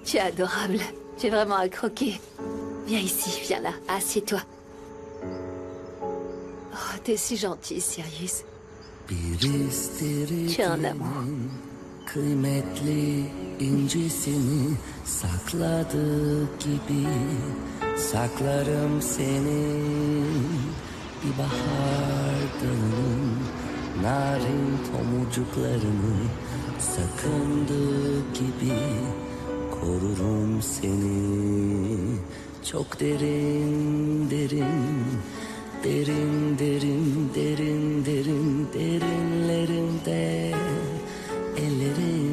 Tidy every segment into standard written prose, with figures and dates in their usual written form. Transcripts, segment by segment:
Tu es adorable. Tu es vraiment à croquer. Viens ici, viens là. Assieds-toi. Oh, t'es si gentil, Sirius. Tu es un amour. Kıymetli incesini sakladığı gibi saklarım senin bir bahar dalının narin tomurcuklarını sakındığı gibi korurum seni çok derin derin derin derin derin derin derinlerinde ellerin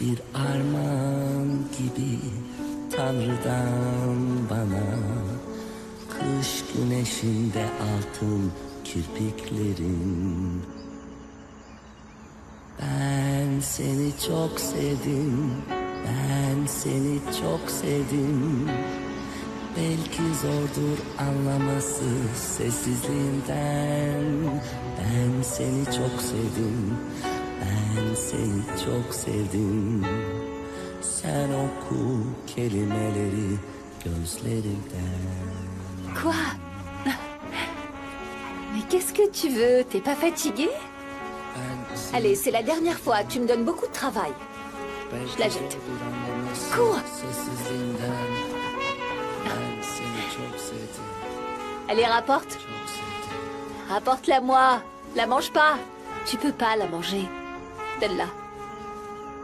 bir armağan gibi Tanrı'dan bana kış güneşinde altın kirpiklerin ben seni çok sevdim ben seni çok sevdim belki zordur anlaması sessizliğinden ben seni çok sevdim ben seni çok sevdim sen oku kelimeleri gözlerimden. Quoi? Mais qu'est-ce que tu veux? T'es pas fatigué? Allez, c'est la dernière fois. Tu me donnes beaucoup de travail. Je la jette. Cours! Allez, rapporte. Rapporte-la-moi. La mange pas. Tu peux pas la manger. Donne-la.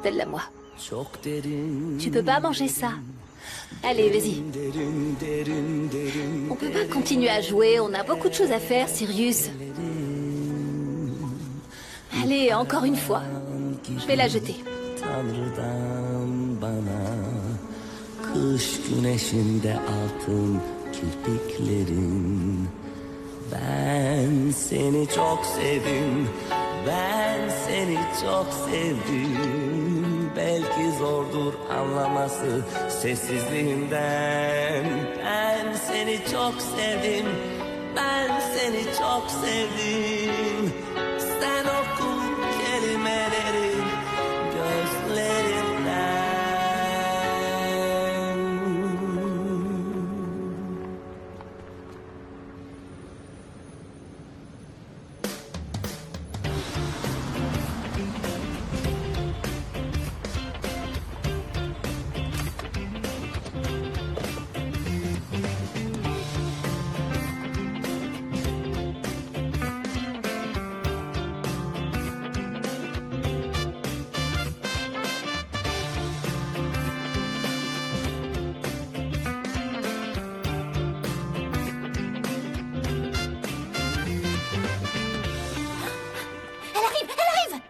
Donne-la-moi. Tu peux pas manger ça. Allez, vas-y. On peut pas continuer à jouer. On a beaucoup de choses à faire, Sirius. Allez, encore une fois. Je vais la jeter. Tanrı'dan bana kış güneşinde altın kirpiklerin ben seni çok sevdim ben seni çok sevdim belki zordur anlaması sessizliğinden ben seni çok sevdim ben seni çok sevdim sen oku kelimeleri gözlerinden.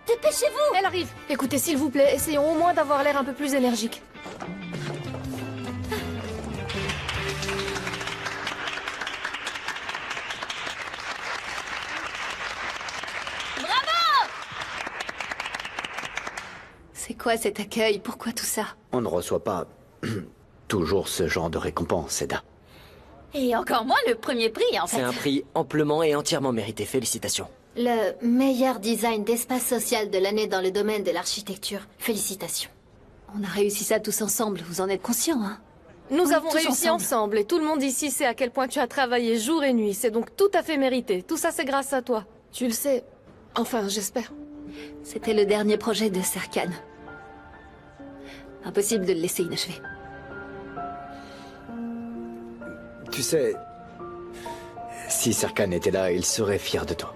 Dépêchez-vous! Elle arrive. Écoutez, s'il vous plaît, essayons au moins d'avoir l'air un peu plus énergique. C'est quoi cet accueil? Pourquoi tout ça? On ne reçoit pas toujours ce genre de récompense, Seda. Et encore moins le premier prix, en fait. C'est un prix amplement et entièrement mérité. Félicitations. Le meilleur design d'espace social de l'année dans le domaine de l'architecture. Félicitations. On a réussi ça tous ensemble, vous en êtes conscients, hein? Nous Oui, avons tous réussi ensemble et tout le monde ici sait à quel point tu as travaillé jour et nuit. C'est donc tout à fait mérité. Tout ça, c'est grâce à toi. Tu le sais. Enfin, j'espère. C'était le dernier projet de Serkan. Impossible de le laisser inachevé. Tu sais, si Serkan était là, il serait fier de toi.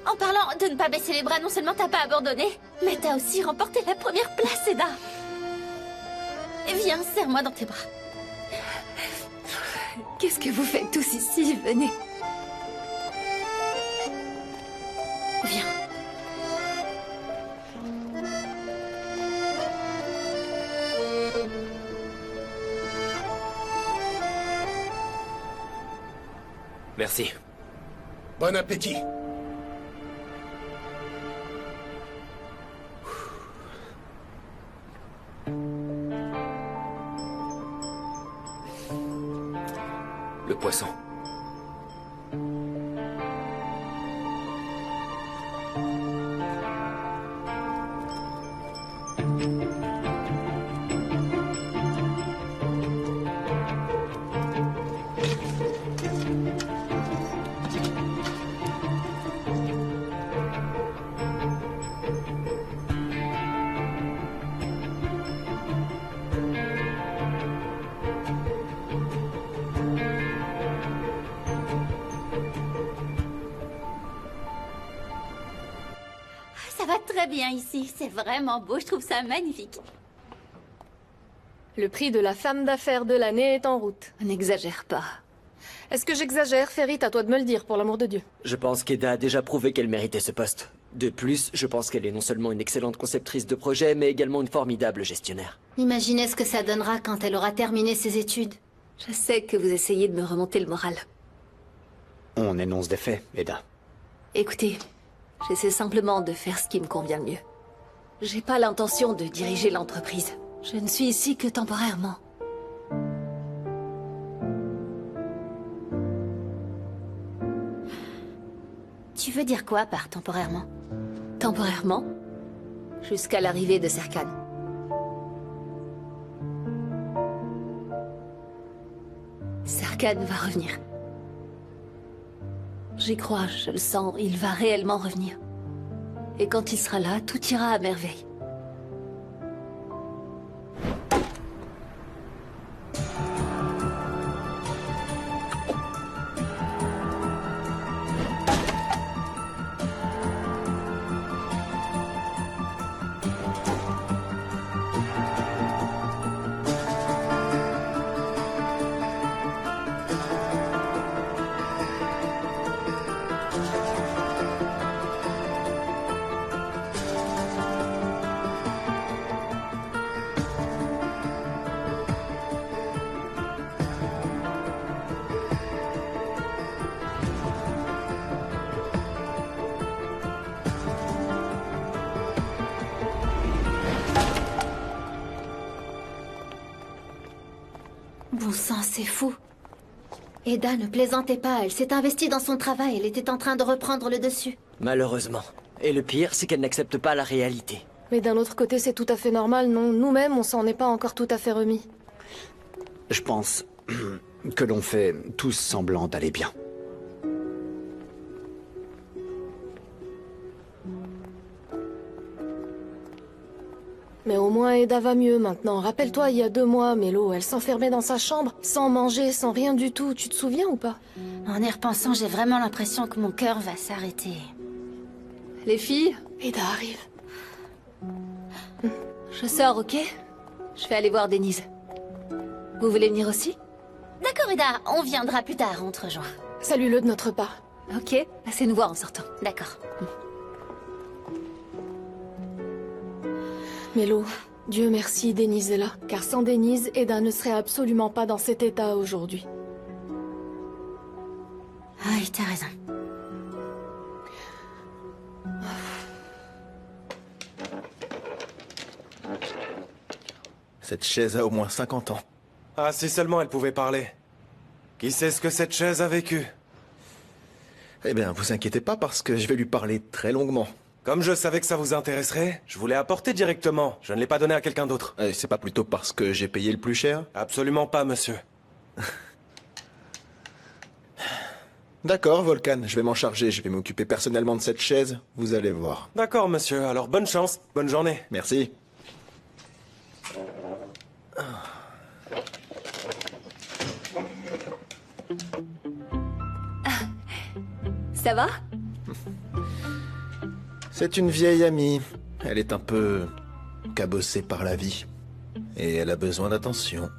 En parlant de ne pas baisser les bras, non seulement t'as pas abandonné, mais t'as aussi remporté la première place, Seda. Viens, serre-moi dans tes bras. Qu'est-ce que vous faites tous ici? Venez. Viens. Merci. Bon appétit. Le poisson. très bien ici. C'est vraiment beau, je trouve ça magnifique. Le prix de la femme d'affaires de l'année est en route. N'exagère pas. Est-ce que j'exagère, Ferit? À toi de me le dire, pour l'amour de Dieu. Je pense qu'Eda a déjà prouvé qu'elle méritait ce poste. De plus, je pense qu'elle est non seulement une excellente conceptrice de projet, mais également une formidable gestionnaire. Imaginez ce que ça donnera quand elle aura terminé ses études. Je sais que vous essayez de me remonter le moral. On énonce des faits, Eda. Écoutez, j'essaie simplement de faire ce qui me convient le mieux. J'ai pas l'intention de diriger l'entreprise. Je ne suis ici que temporairement. Tu veux dire quoi par temporairement? Temporairement? Jusqu'à l'arrivée de Serkan. Serkan va revenir. J'y crois, je le sens, il va réellement revenir. Et quand il sera là, tout ira à merveille. Bon sang, c'est fou. Eda ne plaisantait pas, elle s'est investie dans son travail, elle était en train de reprendre le dessus. Malheureusement. Et le pire, c'est qu'elle n'accepte pas la réalité. Mais d'un autre côté, c'est tout à fait normal, non? Nous-mêmes, on s'en est pas encore tout à fait remis. Je pense que l'on fait tous semblant d'aller bien. Mais au moins Eda va mieux maintenant. Rappelle-toi, il y a 2 mois, Mélo, elle s'enfermait dans sa chambre, sans manger, sans rien du tout. Tu te souviens ou pas? En y repensant, j'ai vraiment l'impression que mon cœur va s'arrêter. Les filles, Eda arrive. je sors, ok? Je vais aller voir Denise. Vous voulez venir aussi? D'accord, Eda, on viendra plus tard, on te rejoint. Salue-le de notre part. Ok, passez nous voir en sortant. D'accord. Mélo, Dieu merci, Denise est là. Car sans Denise, Eda ne serait absolument pas dans cet état aujourd'hui. Ah oui, t'as raison. Cette chaise a au moins 50 ans. Ah, si seulement elle pouvait parler. Qui sait ce que cette chaise a vécu? Eh bien, vous inquiétez pas parce que je vais lui parler très longuement. Comme je savais que ça vous intéresserait, je vous l'ai apporté directement. Je ne l'ai pas donné à quelqu'un d'autre. C'est pas plutôt parce que j'ai payé le plus cher? Absolument pas, monsieur. D'accord, Volcan, je vais m'en charger. Je vais m'occuper personnellement de cette chaise. Vous allez voir. D'accord, monsieur. Alors bonne chance, bonne journée. Merci. Ça va? C'est une vieille amie. Elle est un peu cabossée par la vie. Et elle a besoin d'attention.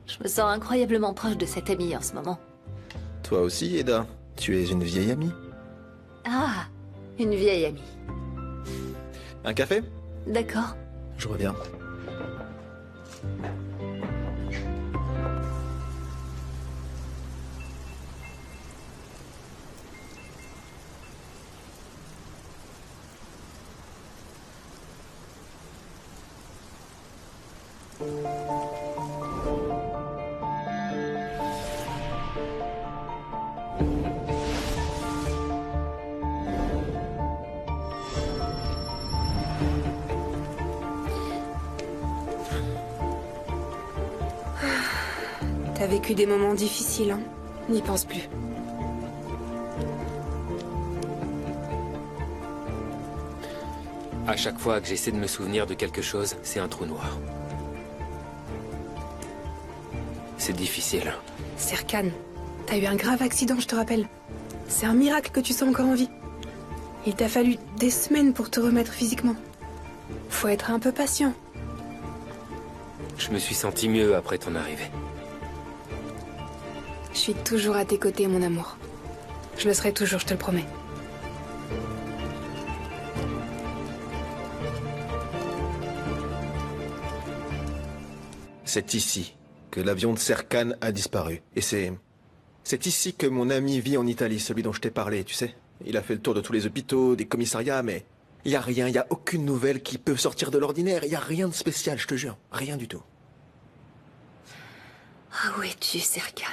Je me sens incroyablement proche de cette amie en ce moment. Toi aussi, Eda. Tu es une vieille amie. Ah, une vieille amie. Un café? D'accord. Je reviens. T'as vécu des moments difficiles, hein? N'y pense plus. À chaque fois que j'essaie de me souvenir de quelque chose, c'est un trou noir. C'est difficile. Serkan, t'as eu un grave accident, je te rappelle. C'est un miracle que tu sois encore en vie. Il t'a fallu des semaines pour te remettre physiquement. Faut être un peu patient. Je me suis senti mieux après ton arrivée. Je suis toujours à tes côtés, mon amour. Je le serai toujours, je te le promets. C'est ici que l'avion de Serkan a disparu. Et c'est ici que mon ami vit en Italie, celui dont je t'ai parlé, tu sais. Il a fait le tour de tous les hôpitaux, des commissariats, mais il y a rien, il y a aucune nouvelle qui peut sortir de l'ordinaire. Il y a rien de spécial, je te jure. Rien du tout. Ah, où es-tu, Serkan?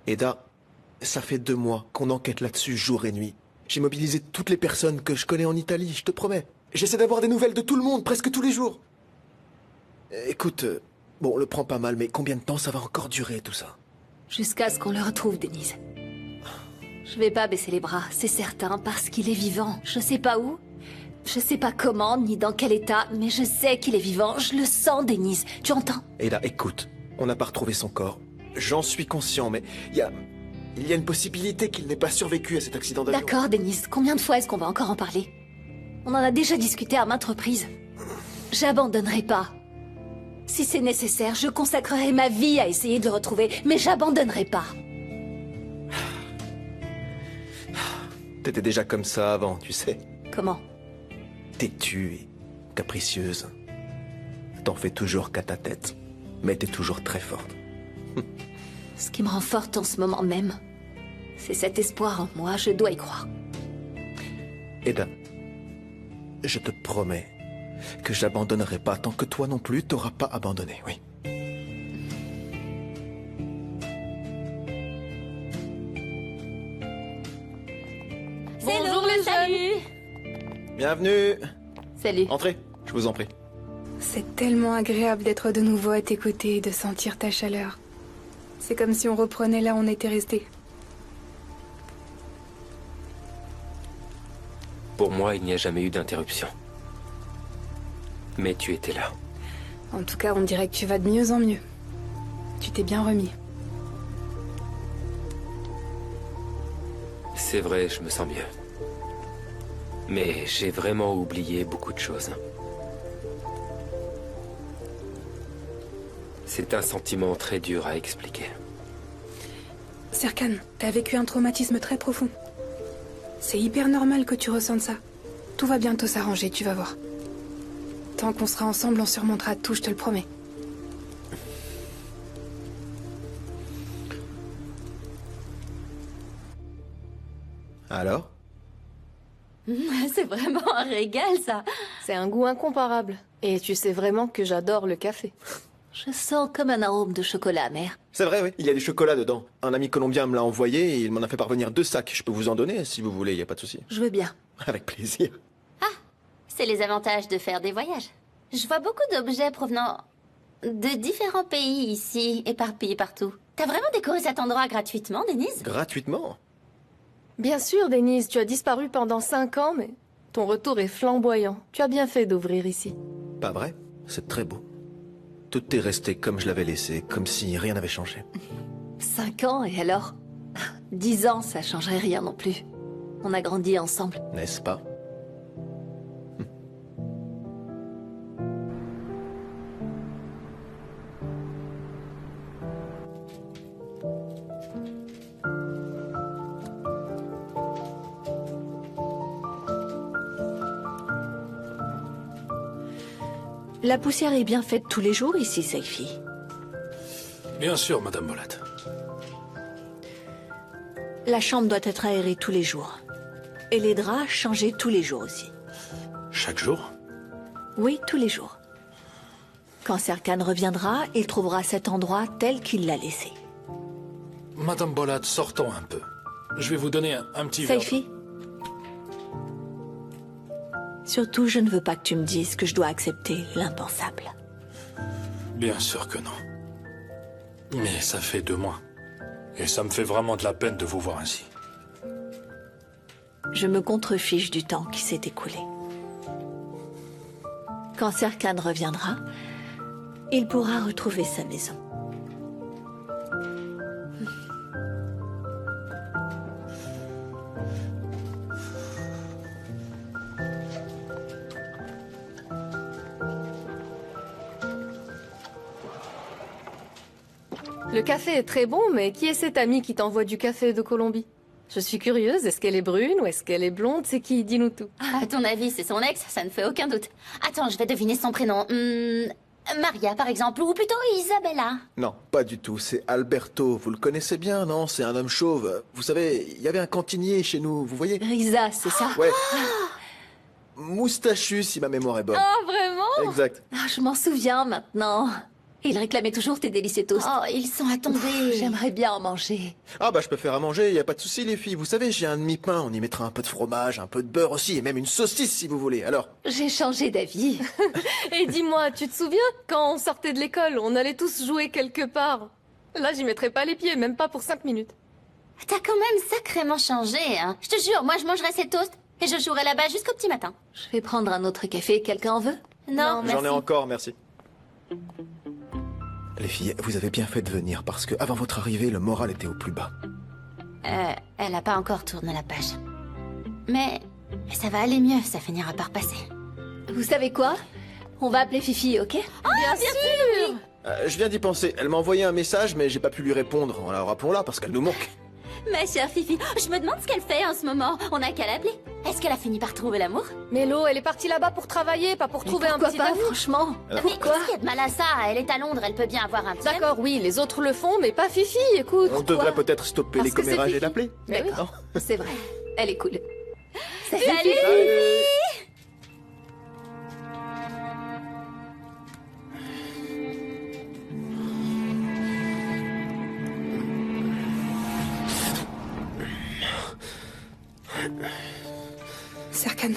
Eda, ça fait 2 mois qu'on enquête là-dessus jour et nuit. J'ai mobilisé toutes les personnes que je connais en Italie, je te promets. J'essaie d'avoir des nouvelles de tout le monde, presque tous les jours. Écoute, bon, le prends pas mal, mais combien de temps ça va encore durer, tout ça? Jusqu'à ce qu'on le retrouve, Denise. Je vais pas baisser les bras, c'est certain, parce qu'il est vivant. Je sais pas où, je sais pas comment, ni dans quel état, mais je sais qu'il est vivant. Je le sens, Denise. Tu entends? Eda, écoute, on n'a pas retrouvé son corps. J'en suis conscient, mais il y a une possibilité qu'il n'ait pas survécu à cet accident d'avion. D'accord, Denise. Combien de fois est-ce qu'on va encore en parler? On en a déjà discuté à maintes reprises. J'abandonnerai pas. Si c'est nécessaire, je consacrerai ma vie à essayer de le retrouver, mais j'abandonnerai pas. T'étais déjà comme ça avant, tu sais. Comment? Têtue et capricieuse. T'en fais toujours qu'à ta tête, mais t'es toujours très forte. Ce qui me rend forte en ce moment même, c'est cet espoir en moi, je dois y croire. Eda, je te promets que j'abandonnerai pas tant que toi non plus t'auras pas abandonné, oui. Bonjour les jeunes. Bienvenue. Salut. Entrez, je vous en prie. C'est tellement agréable d'être de nouveau à tes côtés et de sentir ta chaleur. C'est comme si on reprenait là où on était resté. Pour moi, il n'y a jamais eu d'interruption. Mais tu étais là. En tout cas, on dirait que tu vas de mieux en mieux. Tu t'es bien remis. C'est vrai, je me sens mieux. Mais j'ai vraiment oublié beaucoup de choses. C'est un sentiment très dur à expliquer. Serkan, t'as vécu un traumatisme très profond. C'est hyper normal que tu ressentes ça. Tout va bientôt s'arranger, tu vas voir. Tant qu'on sera ensemble, on surmontera tout, je te le promets. Alors? C'est vraiment un régal, ça. C'est un goût incomparable. Et tu sais vraiment que j'adore le café. Je sens comme un arôme de chocolat amer. C'est vrai, oui. Il y a du chocolat dedans. Un ami colombien me l'a envoyé et il m'en a fait parvenir 2 sacs. Je peux vous en donner si vous voulez, il n'y a pas de souci. Je veux bien. Avec plaisir. C'est les avantages de faire des voyages. Je vois beaucoup d'objets provenant de différents pays ici, éparpillés partout. T'as vraiment décoré cet endroit gratuitement, Denise? Gratuitement? Bien sûr, Denise, tu as disparu pendant 5 ans, mais ton retour est flamboyant. Tu as bien fait d'ouvrir ici. Pas vrai? C'est très beau. Tout est resté comme je l'avais laissé, comme si rien n'avait changé. 5 ans, et alors? 10 ans, ça changerait rien non plus. On a grandi ensemble. N'est-ce pas? La poussière est bien faite tous les jours ici, Saifi. Bien sûr, Madame Bolat. La chambre doit être aérée tous les jours. Et les draps changés tous les jours aussi. Chaque jour? Oui, tous les jours. Quand Serkan reviendra, il trouvera cet endroit tel qu'il l'a laissé. Madame Bolat, sortons un peu. Je vais vous donner un petit verre. Saifi. Surtout, je ne veux pas que tu me dises que je dois accepter l'impensable. Bien sûr que non. Mais ça fait 2 mois. Et ça me fait vraiment de la peine de vous voir ainsi. Je me contrefiche du temps qui s'est écoulé. Quand Serkan reviendra, il pourra retrouver sa maison. Le café est très bon, mais qui est cette amie qui t'envoie du café de Colombie? Je suis curieuse, est-ce qu'elle est brune ou est-ce qu'elle est blonde? C'est qui? Dis-nous tout. À ton avis, c'est son ex? Ça ne fait aucun doute. Attends, je vais deviner son prénom. Maria, par exemple, ou plutôt Isabella. Non, pas du tout. C'est Alberto. Vous le connaissez bien, non? C'est un homme chauve. Vous savez, il y avait un cantinier chez nous, vous voyez? Risa, c'est ça? Ouais. Moustachu, si ma mémoire est bonne. Oh, vraiment? Exact. Ah, je m'en souviens maintenant. Il réclamait toujours tes délicieux toasts. Oh, ils sont à tomber. J'aimerais bien en manger. Ah bah je peux faire à manger, y a pas de souci les filles. Vous savez, j'ai un demi-pain, on y mettra un peu de fromage, un peu de beurre aussi, et même une saucisse si vous voulez. Alors? J'ai changé d'avis. Et dis-moi, tu te souviens, quand on sortait de l'école, on allait tous jouer quelque part? Là, j'y mettrais pas les pieds, même pas pour 5 minutes. T'as quand même sacrément changé, hein. Je te jure, moi je mangerai ces toasts et je jouerai là-bas jusqu'au petit matin. Je vais prendre un autre café, quelqu'un en veut? Non, merci. J'en ai encore, merci. Les filles, vous avez bien fait de venir parce que avant votre arrivée, le moral était au plus bas. Elle a pas encore tourné la page. Mais ça va aller mieux, ça finira par passer. Vous savez quoi? On va appeler Fifi, ok? Oh, bien sûr. Je viens d'y penser. Elle m'a envoyé un message, mais j'ai pas pu lui répondre. Alors rappelons-la parce qu'elle nous manque. Ma chère Fifi, je me demande ce qu'elle fait en ce moment. On a qu'à l'appeler. Est-ce qu'elle a fini par trouver l'amour? Mélo, elle est partie là-bas pour travailler, pas pour trouver un petit pas, ami. franchement? Mais qu'est-ce qu'il y a de mal à ça? Elle est à Londres, elle peut bien avoir un petit ami. D'accord, oui, les autres le font, mais pas Fifi, écoute. On devrait peut-être stopper Parce les que c'est commérages et Fifi. l'appeler. D'accord, c'est vrai. Elle est cool. Salut, Fifi. Serkan,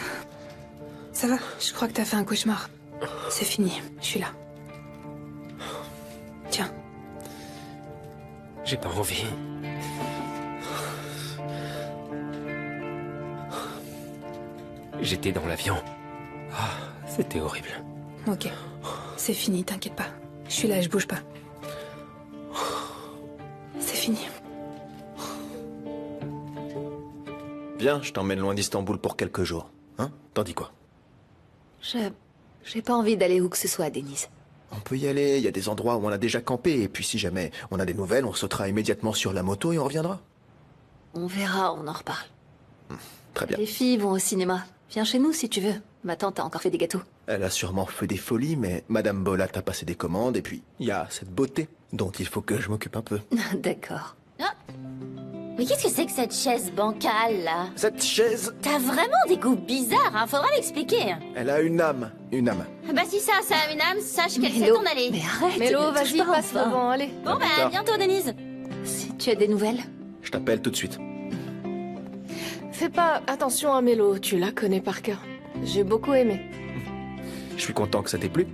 ça va? Je crois que t'as fait un cauchemar. C'est fini, je suis là. Tiens. J'ai pas envie. J'étais dans l'avion. Ah, c'était horrible. Ok, c'est fini, t'inquiète pas. Je suis là, je bouge pas. C'est fini. Viens, je t'emmène loin d'Istanbul pour quelques jours. Hein? T'en dis quoi? J'ai pas envie d'aller où que ce soit, Denise. On peut y aller, il y a des endroits où on a déjà campé, et puis si jamais on a des nouvelles, on sautera immédiatement sur la moto et on reviendra. On verra, on en reparle. Très bien. Les filles vont au cinéma. Viens chez nous si tu veux. Ma tante a encore fait des gâteaux. Elle a sûrement fait des folies, mais Madame Bolat a passé des commandes, et puis il y a cette beauté dont il faut que je m'occupe un peu. D'accord. Mais qu'est-ce que c'est que cette chaise bancale, là? Cette chaise, T'as vraiment des goûts bizarres, hein. Faudra l'expliquer. elle a une âme. Une âme. Bah si ça a une âme, sache qu'elle sait Mélo, t'en aller. mais arrête. Mélo, ne touche vas-y, pas, passe enfin. devant, allez. Bon bah, tard. à bientôt, Denise. Si tu as des nouvelles? Je t'appelle tout de suite. Fais pas attention à Mélo, tu la connais par cœur. J'ai beaucoup aimé. Je suis content que ça t'ait plu.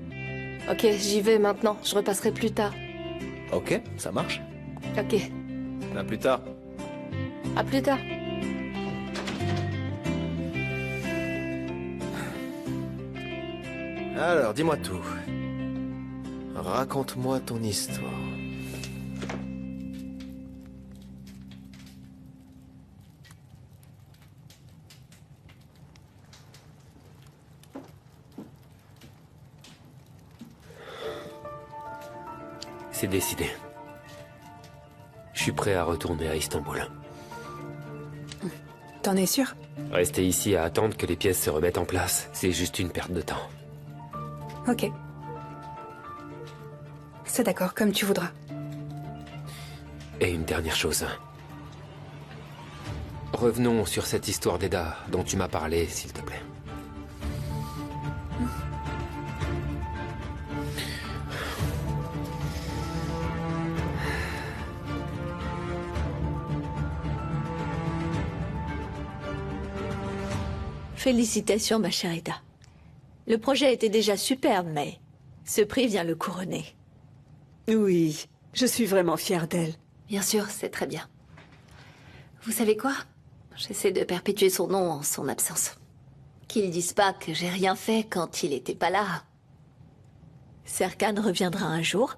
Ok, j'y vais maintenant, je repasserai plus tard. Ok, ça marche. Ok, À plus tard. à plus tard. Alors, dis-moi tout. Raconte-moi ton histoire. C'est décidé. Je suis prêt à retourner à Istanbul. T'en es sûr? Rester ici à attendre que les pièces se remettent en place, c'est juste une perte de temps. Ok. C'est d'accord, comme tu voudras. Et une dernière chose. Revenons sur cette histoire d'Eda dont tu m'as parlé, s'il te plaît. Félicitations, ma chère Eda. Le projet était déjà superbe, mais ce prix vient le couronner. Oui, je suis vraiment fière d'elle. Bien sûr, c'est très bien. Vous savez quoi? J'essaie de perpétuer son nom en son absence. Qu'ils disent pas que j'ai rien fait quand il était pas là. Serkan reviendra un jour,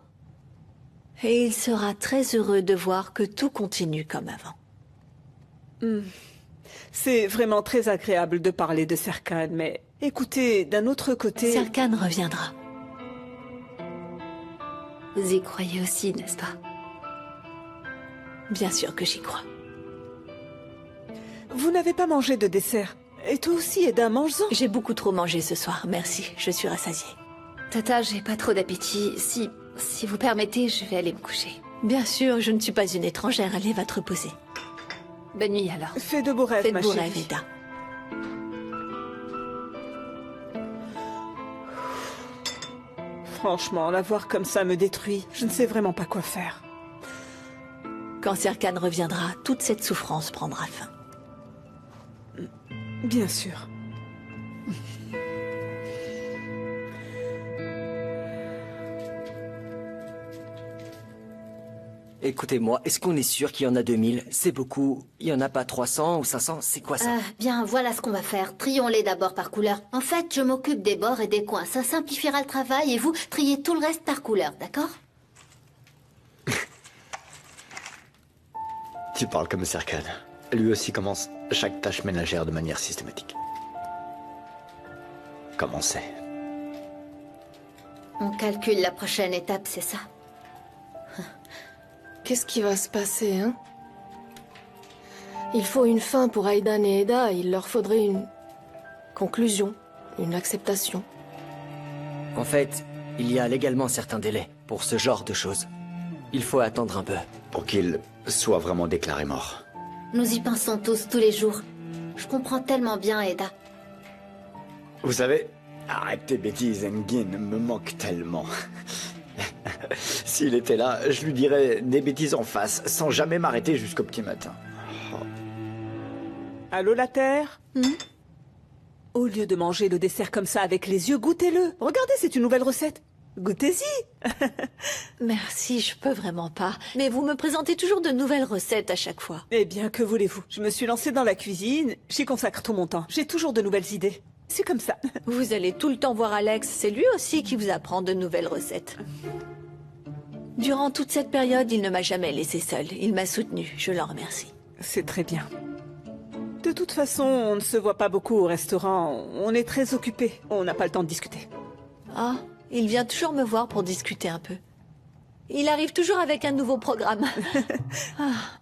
et il sera très heureux de voir que tout continue comme avant. C'est vraiment très agréable de parler de Serkan, mais écoutez, d'un autre côté... Serkan reviendra. Vous y croyez aussi, n'est-ce pas? Bien sûr que j'y crois. Vous n'avez pas mangé de dessert. Et toi aussi, Eda, mange-en. J'ai beaucoup trop mangé ce soir, merci. Je suis rassasiée. Tata, j'ai pas trop d'appétit. Si vous permettez, je vais aller me coucher. Bien sûr, je ne suis pas une étrangère. Allez, va te reposer. Bonne nuit alors. Fais de beaux rêves, Fais de ma beaux chérie. rêves, Eda. Franchement, la voir comme ça me détruit. Je ne sais vraiment pas quoi faire. Quand Serkan reviendra, toute cette souffrance prendra fin. Bien sûr. Écoutez-moi, est-ce qu'on est sûr qu'il y en a 2000? C'est beaucoup. Il y en a pas 300 ou 500? C'est quoi ça? Bien, voilà ce qu'on va faire. Trions-les d'abord par couleur. En fait, je m'occupe des bords et des coins. Ça simplifiera le travail et vous triez tout le reste par couleur, d'accord? Tu parles comme Serkan. Lui aussi commence chaque tâche ménagère de manière systématique. Comment c'est? On calcule la prochaine étape, c'est ça? Qu'est-ce qui va se passer, hein? Il faut une fin pour Aidan et Eda. Il leur faudrait une conclusion, une acceptation. En fait, il y a légalement certains délais pour ce genre de choses. Il faut attendre un peu. Pour qu'il soit vraiment déclaré mort. Nous y pensons tous les jours. Je comprends tellement bien, Eda. Vous savez, arrête tes bêtises, Engin me manque tellement. S'il était là, je lui dirais des bêtises en face, sans jamais m'arrêter jusqu'au petit matin. Allô, la Terre? Au lieu de manger le dessert comme ça avec les yeux, goûtez-le. Regardez, c'est une nouvelle recette. Goûtez-y. Merci, je peux vraiment pas. Mais vous me présentez toujours de nouvelles recettes à chaque fois. Eh bien, que voulez-vous? Je me suis lancée dans la cuisine, j'y consacre tout mon temps. J'ai toujours de nouvelles idées. C'est comme ça. Vous allez tout le temps voir Alex, c'est lui aussi qui vous apprend de nouvelles recettes. Durant toute cette période, il ne m'a jamais laissé seule. Il m'a soutenue, je l'en remercie. C'est très bien. De toute façon, on ne se voit pas beaucoup au restaurant. On est très occupés. On n'a pas le temps de discuter. Ah, il vient toujours me voir pour discuter un peu. Il arrive toujours avec un nouveau programme.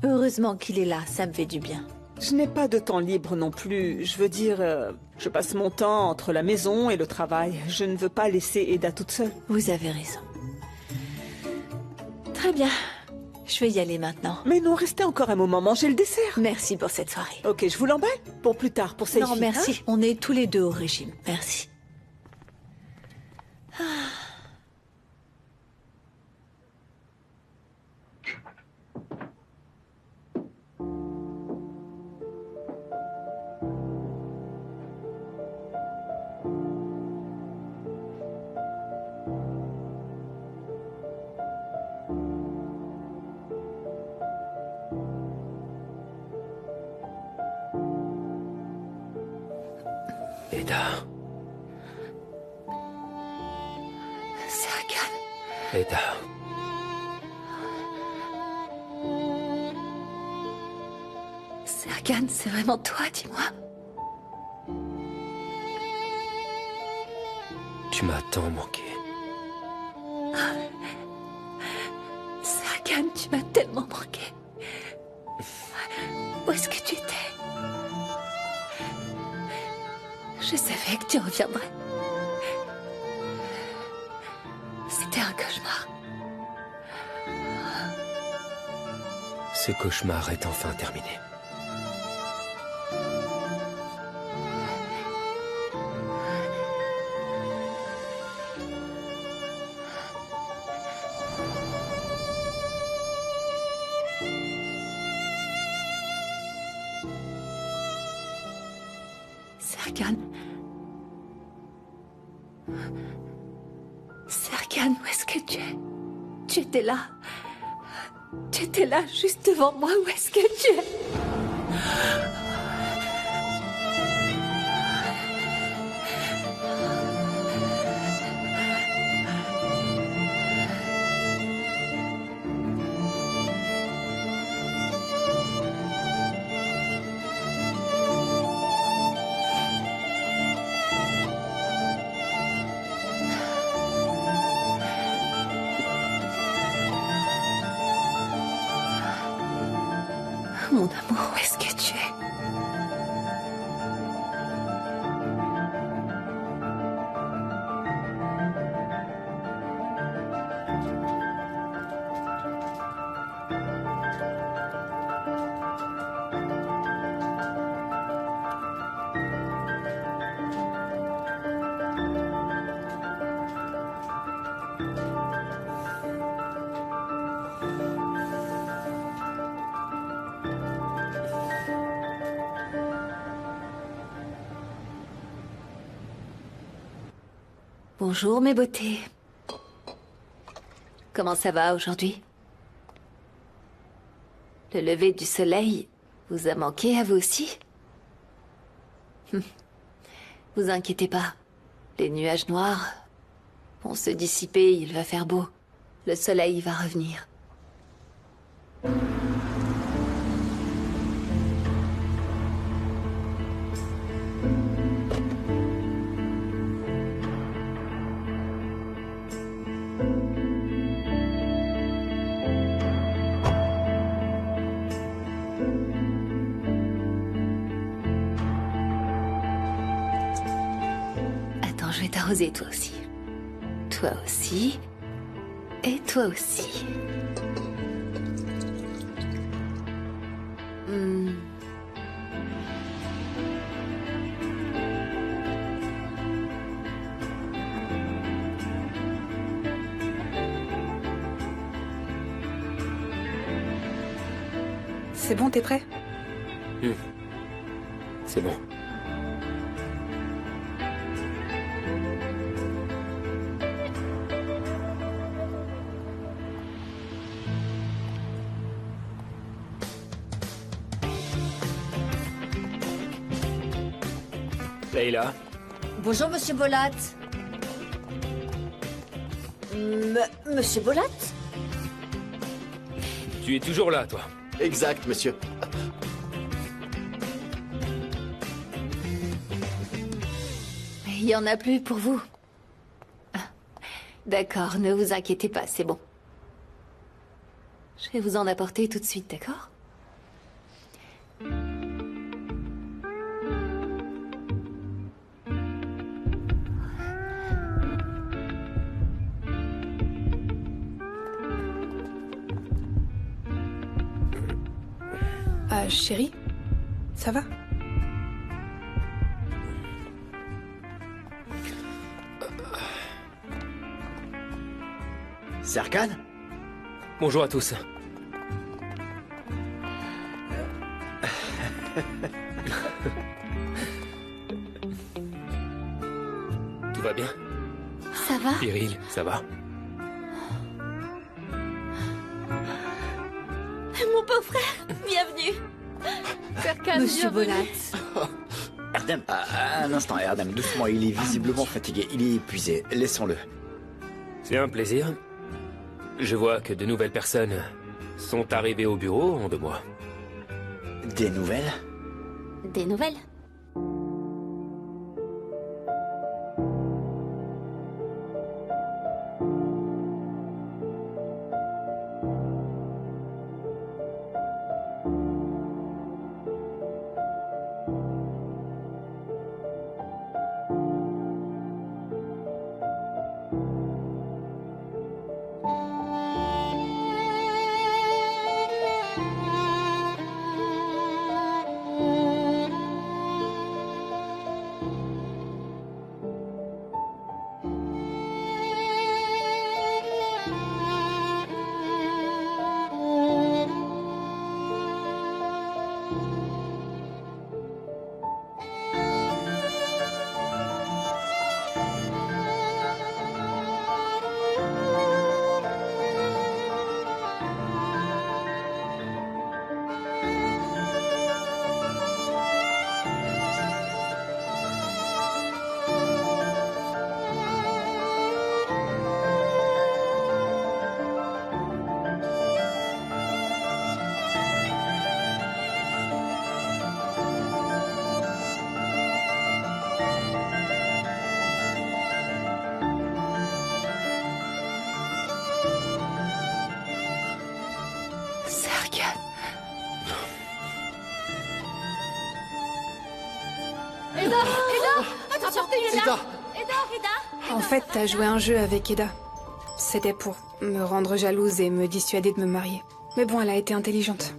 Heureusement qu'il est là, ça me fait du bien. Je n'ai pas de temps libre non plus. Je veux dire, je passe mon temps entre la maison et le travail. Je ne veux pas laisser Eda toute seule. Vous avez raison. Très bien. Je vais y aller maintenant. Mais non, restez encore un moment, mangez le dessert. Merci pour cette soirée. Ok, je vous l'emballe pour plus tard, pour Seifi. Non, merci. Hein? On est tous les deux au régime. Merci. Eda. Serkan. Eda. Serkan, c'est vraiment toi, dis-moi. Tu m'as tant manqué. Serkan, tu m'as tellement manqué. Où est-ce que tu étais? Je savais que tu reviendrais. C'était un cauchemar. Ce cauchemar est enfin terminé. Serkan. Serkan, où est-ce que tu es? Tu étais là. Tu étais là, juste devant moi. Où est-ce que tu es? Mon amour, où est-ce que tu es? Bonjour mes beautés. Comment ça va aujourd'hui? Le lever du soleil vous a manqué à vous aussi? Vous inquiétez pas. Les nuages noirs vont se dissiper, il va faire beau. Le soleil va revenir. Attends, je vais t'arroser toi aussi. Toi aussi. Et toi aussi. Hmm. C'est bon, t'es prêt? C'est bon. Leila, Bonjour, Monsieur Bolat. Monsieur Bolat? tu es toujours là, toi. Exact, monsieur. Il y en a plus pour vous. Ah, d'accord, ne vous inquiétez pas, c'est bon. Je vais vous en apporter tout de suite, d'accord? Chérie, ça va? Serkan? Bonjour à tous. Tout va bien? Ça va? Pyril, ça va? Mon beau frère, bienvenue. Serkan, Monsieur Bolat. Erdem, un instant, Erdem, doucement, il est visiblement fatigué, il est épuisé, laissons-le. C'est un plaisir. Je vois que de nouvelles personnes sont arrivées au bureau en 2 mois. Des nouvelles? Des nouvelles? Attention, Eda. En fait, t'as joué un jeu avec Eda. C'était pour me rendre jalouse et me dissuader de me marier. Mais bon, elle a été intelligente.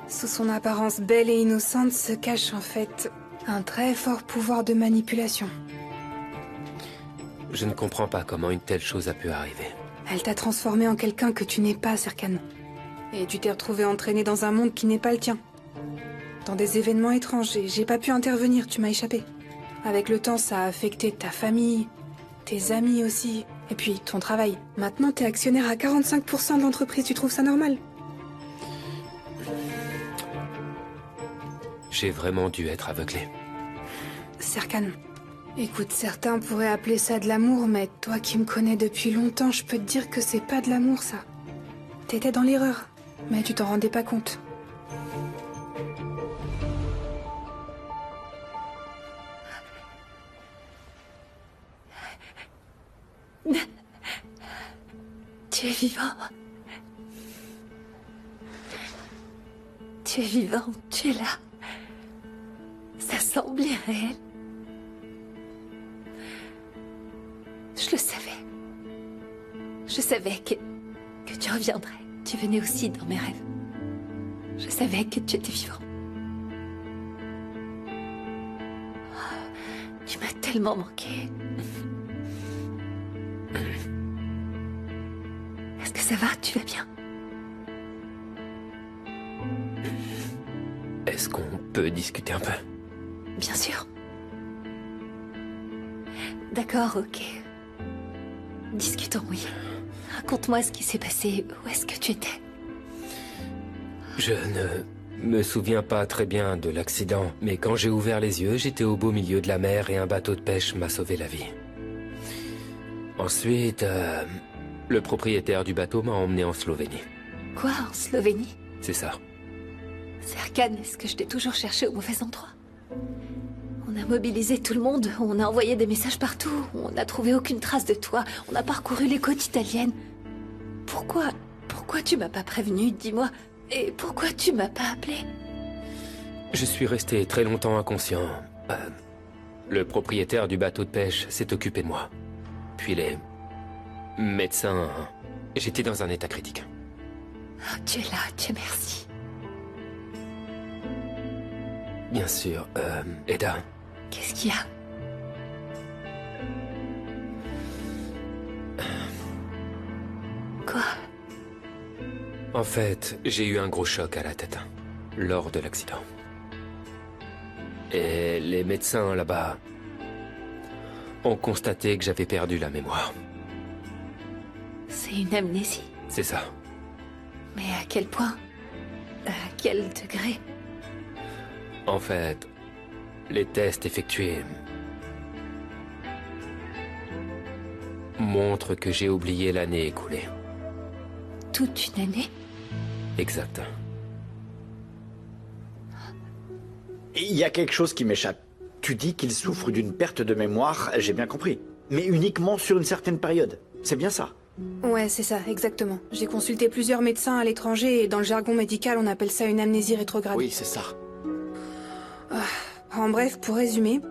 Sous son apparence belle et innocente se cache en fait un très fort pouvoir de manipulation. Je ne comprends pas comment une telle chose a pu arriver. Elle t'a transformé en quelqu'un que tu n'es pas, Serkan. Et tu t'es retrouvé entraîné dans un monde qui n'est pas le tien. Dans des événements étrangers, j'ai pas pu intervenir, tu m'as échappé. Avec le temps, ça a affecté ta famille, tes amis aussi, et puis ton travail. Maintenant, t'es actionnaire à 45% de l'entreprise, tu trouves ça normal? J'ai vraiment dû être aveuglé. Serkan, écoute, certains pourraient appeler ça de l'amour, mais toi qui me connais depuis longtemps, je peux te dire que c'est pas de l'amour, ça. T'étais dans l'erreur, mais tu t'en rendais pas compte. Tu es vivant. Tu es vivant, tu es là. Ça semble irréel. Je le savais. Je savais que tu reviendrais. Tu venais aussi dans mes rêves. Je savais que tu étais vivant. Tu m'as tellement manqué. Est-ce que ça va? Tu vas bien? Est-ce qu'on peut discuter un peu? Bien sûr. D'accord, ok. Discutons, oui. Raconte-moi ce qui s'est passé. Où est-ce que tu étais? Je ne me souviens pas très bien de l'accident, mais quand j'ai ouvert les yeux, j'étais au beau milieu de la mer et un bateau de pêche m'a sauvé la vie. Ensuite, le propriétaire du bateau m'a emmené en Slovénie. Quoi, en Slovénie? C'est ça. Serkan, est-ce que je t'ai toujours cherché au mauvais endroit? On a mobilisé tout le monde, on a envoyé des messages partout, on n'a trouvé aucune trace de toi, on a parcouru les côtes italiennes. Pourquoi tu m'as pas prévenu, dis-moi? Et pourquoi tu m'as pas appelé? Je suis resté très longtemps inconscient. Le propriétaire du bateau de pêche s'est occupé de moi. Puis les médecins... J'étais dans un état critique. Oh, tu es là, Dieu merci. Bien sûr, Eda. Qu'est-ce qu'il y a? Quoi? En fait, j'ai eu un gros choc à la tête, lors de l'accident. Et les médecins là-bas ont constaté que j'avais perdu la mémoire. C'est une amnésie. C'est ça. Mais à quel point? À quel degré? En fait, les tests effectués montrent que j'ai oublié l'année écoulée. Toute une année? Exact. Il y a quelque chose qui m'échappe. Tu dis qu'il souffre d'une perte de mémoire, j'ai bien compris. Mais uniquement sur une certaine période. C'est bien ça? Ouais, c'est ça, exactement. J'ai consulté plusieurs médecins à l'étranger et dans le jargon médical, on appelle ça une amnésie rétrograde. Oui, c'est ça. En bref, pour résumer,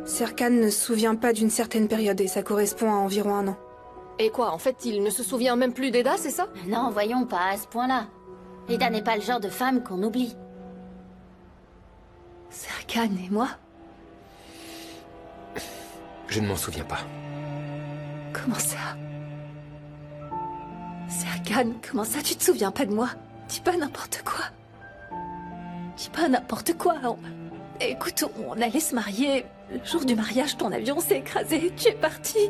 Serkan ne se souvient pas d'une certaine période et ça correspond à environ 1 an. Et quoi, en fait, il ne se souvient même plus d'Eda, c'est ça? Non, voyons, pas à ce point-là. Eda n'est pas le genre de femme qu'on oublie. Serkan et moi? Je ne m'en souviens pas. Comment ça? Serkan, comment ça tu te souviens pas de moi? Dis pas n'importe quoi. Dis pas n'importe quoi. Écoute, on allait se marier. Le jour du mariage, ton avion s'est écrasé. Tu es parti.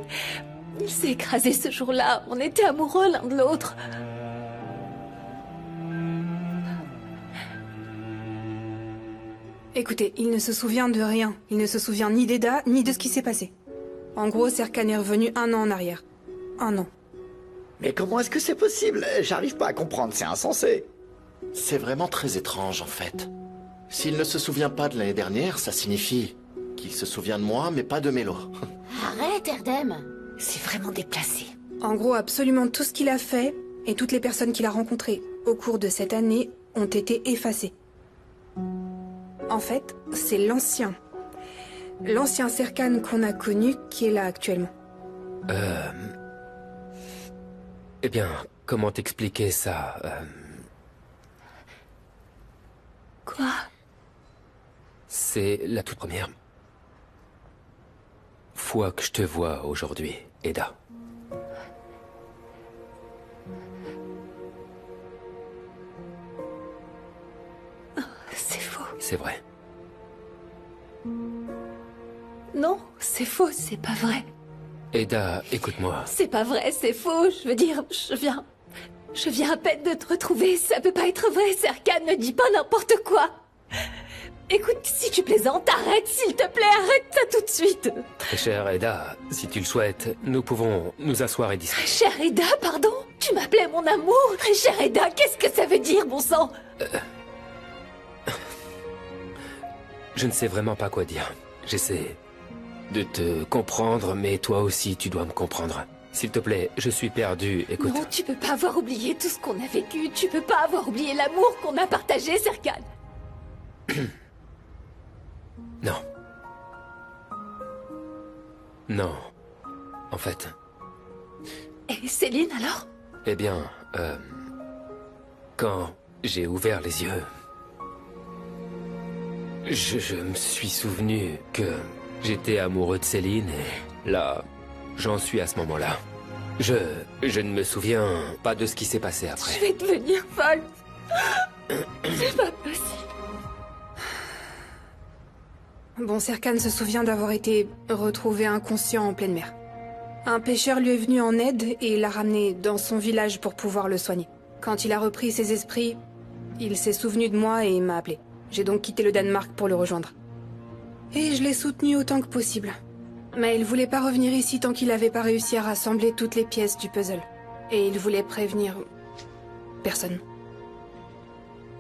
Il s'est écrasé ce jour-là. On était amoureux l'un de l'autre. Écoutez, il ne se souvient de rien. Il ne se souvient ni d'Eda, ni de ce qui s'est passé. En gros, Serkan est revenu 1 an en arrière. 1 an. Mais comment est-ce que c'est possible? J'arrive pas à comprendre, c'est insensé. C'est vraiment très étrange, en fait. S'il ne se souvient pas de l'année dernière, ça signifie qu'il se souvient de moi, mais pas de Mélo. Arrête, Erdem. C'est vraiment déplacé. En gros, absolument tout ce qu'il a fait et toutes les personnes qu'il a rencontrées au cours de cette année ont été effacées. En fait, c'est l'ancien l'ancien Serkan qu'on a connu qui est là actuellement. Eh bien, comment t'expliquer ça Quoi? C'est la toute première fois que je te vois aujourd'hui, Eda. C'est faux. C'est vrai. Non, c'est faux, c'est pas vrai. Eda, écoute-moi. C'est pas vrai, c'est faux. Je veux dire, je viens à peine de te retrouver. Ça peut pas être vrai, Serkan, ne dis pas n'importe quoi. Écoute, si tu plaisantes, arrête, s'il te plaît, arrête ça tout de suite. Très chère Eda, si tu le souhaites, nous pouvons nous asseoir et discuter. Chère Eda, pardon? Tu m'appelais mon amour? Très chère Eda, qu'est-ce que ça veut dire, bon sang? Je ne sais vraiment pas quoi dire. J'essaie de te comprendre, mais toi aussi, tu dois me comprendre. S'il te plaît, je suis perdu, écoute. Non, tu peux pas avoir oublié tout ce qu'on a vécu. Tu peux pas avoir oublié l'amour qu'on a partagé, Serkan. Non. Non. En fait. Et Céline, alors? Eh bien, quand j'ai ouvert les yeux, je me suis souvenu que j'étais amoureux de Céline et là, j'en suis à ce moment-là. Je ne me souviens pas de ce qui s'est passé après. Je vais devenir folle. C'est pas possible. Bon, Serkan se souvient d'avoir été retrouvé inconscient en pleine mer. Un pêcheur lui est venu en aide et l'a ramené dans son village pour pouvoir le soigner. Quand il a repris ses esprits, il s'est souvenu de moi et m'a appelé. J'ai donc quitté le Danemark pour le rejoindre. Et je l'ai soutenu autant que possible. Mais il voulait pas revenir ici tant qu'il avait pas réussi à rassembler toutes les pièces du puzzle. Et il voulait prévenir personne.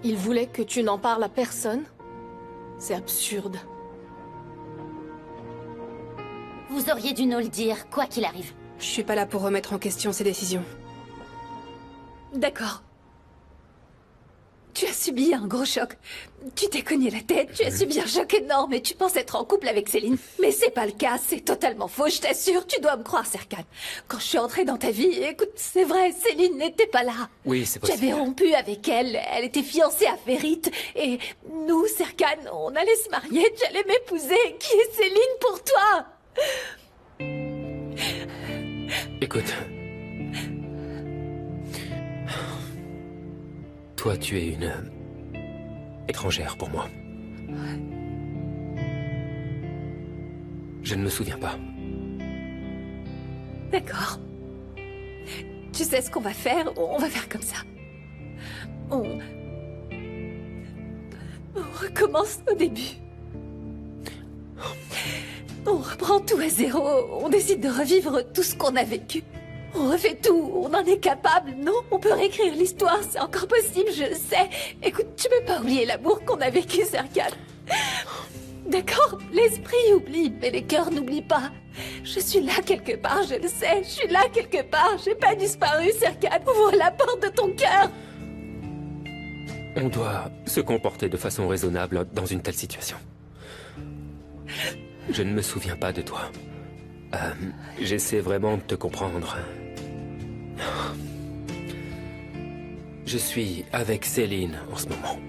Il voulait que tu n'en parles à personne? C'est absurde. Vous auriez dû nous le dire, quoi qu'il arrive. Je suis pas là pour remettre en question ses décisions. D'accord. Tu as subi un gros choc. Tu t'es cogné la tête, tu as subi un choc énorme et tu penses être en couple avec Céline. Mais c'est pas le cas, c'est totalement faux, je t'assure, tu dois me croire, Serkan. Quand je suis entrée dans ta vie, écoute, c'est vrai, Céline n'était pas là. Oui, c'est possible. J'avais rompu avec elle, elle était fiancée à Ferit, et nous, Serkan, on allait se marier, j'allais m'épouser. Qui est Céline pour toi? Écoute. Toi, tu es une étrangère pour moi. Je ne me souviens pas. D'accord. Tu sais ce qu'on va faire? On va faire comme ça. On recommence au début. On reprend tout à zéro. On décide de revivre tout ce qu'on a vécu. On refait tout, on en est capable, non? On peut réécrire l'histoire, c'est encore possible, je le sais. Écoute, tu peux pas oublier l'amour qu'on a vécu, Serkan. D'accord, l'esprit oublie, mais les cœurs n'oublient pas. Je suis là quelque part, je le sais, je suis là quelque part. J'ai pas disparu, Serkan. Ouvre la porte de ton cœur. On doit se comporter de façon raisonnable dans une telle situation. Je ne me souviens pas de toi. J'essaie vraiment de te comprendre. Je suis avec Céline en ce moment.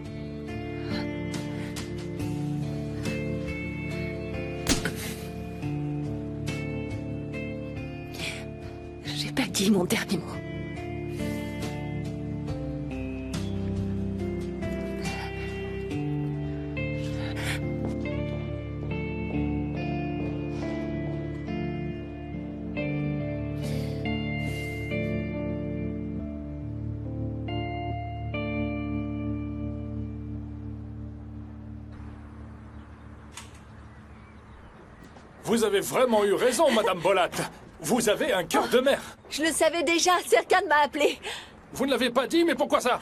J'ai pas dit mon dernier mot. Vous avez vraiment eu raison, Madame Bolat. Vous avez un cœur de mer. Je le savais déjà, Serkan m'a appelé. Vous ne l'avez pas dit, mais pourquoi ça?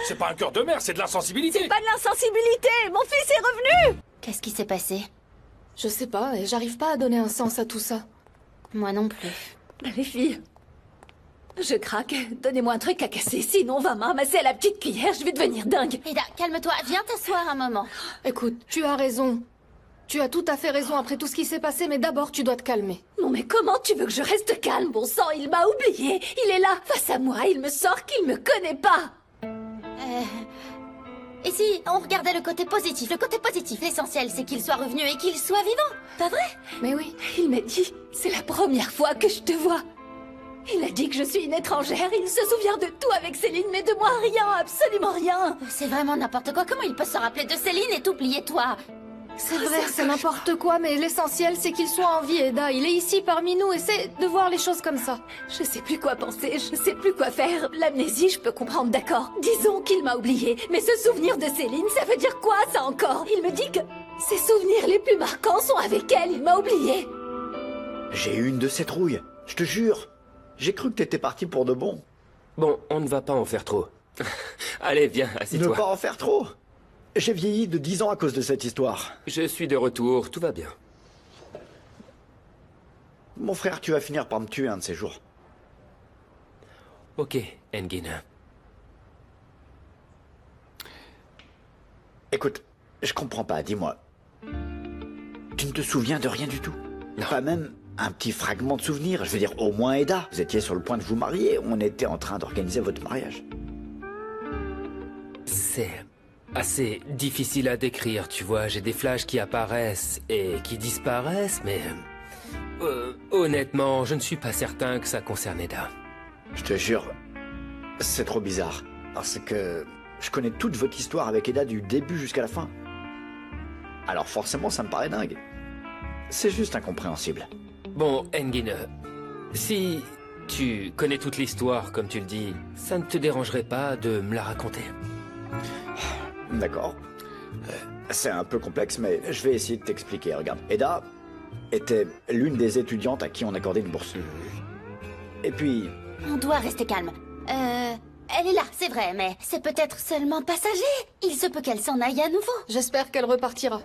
C'est pas un cœur de mer, c'est de l'insensibilité. C'est pas de l'insensibilité. Mon fils est revenu. Qu'est-ce qui s'est passé? Je sais pas, et j'arrive pas à donner un sens à tout ça. Moi non plus. Les filles, je craque. Donnez-moi un truc à casser, sinon on va me ramasser à la petite cuillère, je vais devenir dingue. Eda, calme-toi, viens t'asseoir un moment. Écoute, tu as raison. Tu as tout à fait raison après tout ce qui s'est passé, mais d'abord tu dois te calmer. Non mais comment tu veux que je reste calme, bon sang? Il m'a oublié. Il est là, face à moi, il me sort qu'il me connaît pas. Et si on regardait le côté positif? Le côté positif, l'essentiel, c'est qu'il soit revenu et qu'il soit vivant. Pas vrai? Mais oui. Il m'a dit, c'est la première fois que je te vois. Il a dit que je suis une étrangère, il se souvient de tout avec Céline, mais de moi rien, absolument rien. C'est vraiment n'importe quoi. Comment il peut se rappeler de Céline et t'oublier toi? C'est vrai, c'est n'importe quoi, mais l'essentiel c'est qu'il soit en vie, Eda. Il est ici parmi nous, essaie de voir les choses comme ça. Je sais plus quoi penser, je sais plus quoi faire. L'amnésie, je peux comprendre, d'accord. Disons qu'il m'a oublié, mais ce souvenir de Céline, ça veut dire quoi, ça encore? Il me dit que ses souvenirs les plus marquants sont avec elle, il m'a oublié. J'ai eu une de ces trouilles, je te jure. J'ai cru que t'étais parti pour de bon. Bon, on ne va pas en faire trop. Allez, viens, Ne assieds-toi. pas en faire trop. J'ai vieilli de 10 ans à cause de cette histoire. Je suis de retour, tout va bien. Mon frère, tu vas finir par me tuer un de ces jours. Ok, Engin. Écoute, je comprends pas, dis-moi. Tu ne te souviens de rien du tout? Pas même un petit fragment de souvenir? Je veux dire, au moins Eda. Vous étiez sur le point de vous marier, on était en train d'organiser votre mariage. C'est assez difficile à décrire, tu vois. J'ai des flashs qui apparaissent et qui disparaissent, mais... honnêtement, je ne suis pas certain que ça concerne Eda. Je te jure, c'est trop bizarre. Parce que je connais toute votre histoire avec Eda du début jusqu'à la fin. Alors forcément, ça me paraît dingue. C'est juste incompréhensible. Bon, Engin, si tu connais toute l'histoire, comme tu le dis, ça ne te dérangerait pas de me la raconter? D'accord. C'est un peu complexe, mais je vais essayer de t'expliquer. Regarde, Eda était l'une des étudiantes à qui on accordait une bourse. Et puis... On doit rester calme. Elle est là, c'est vrai, mais c'est peut-être seulement passager. Il se peut qu'elle s'en aille à nouveau. J'espère qu'elle repartira.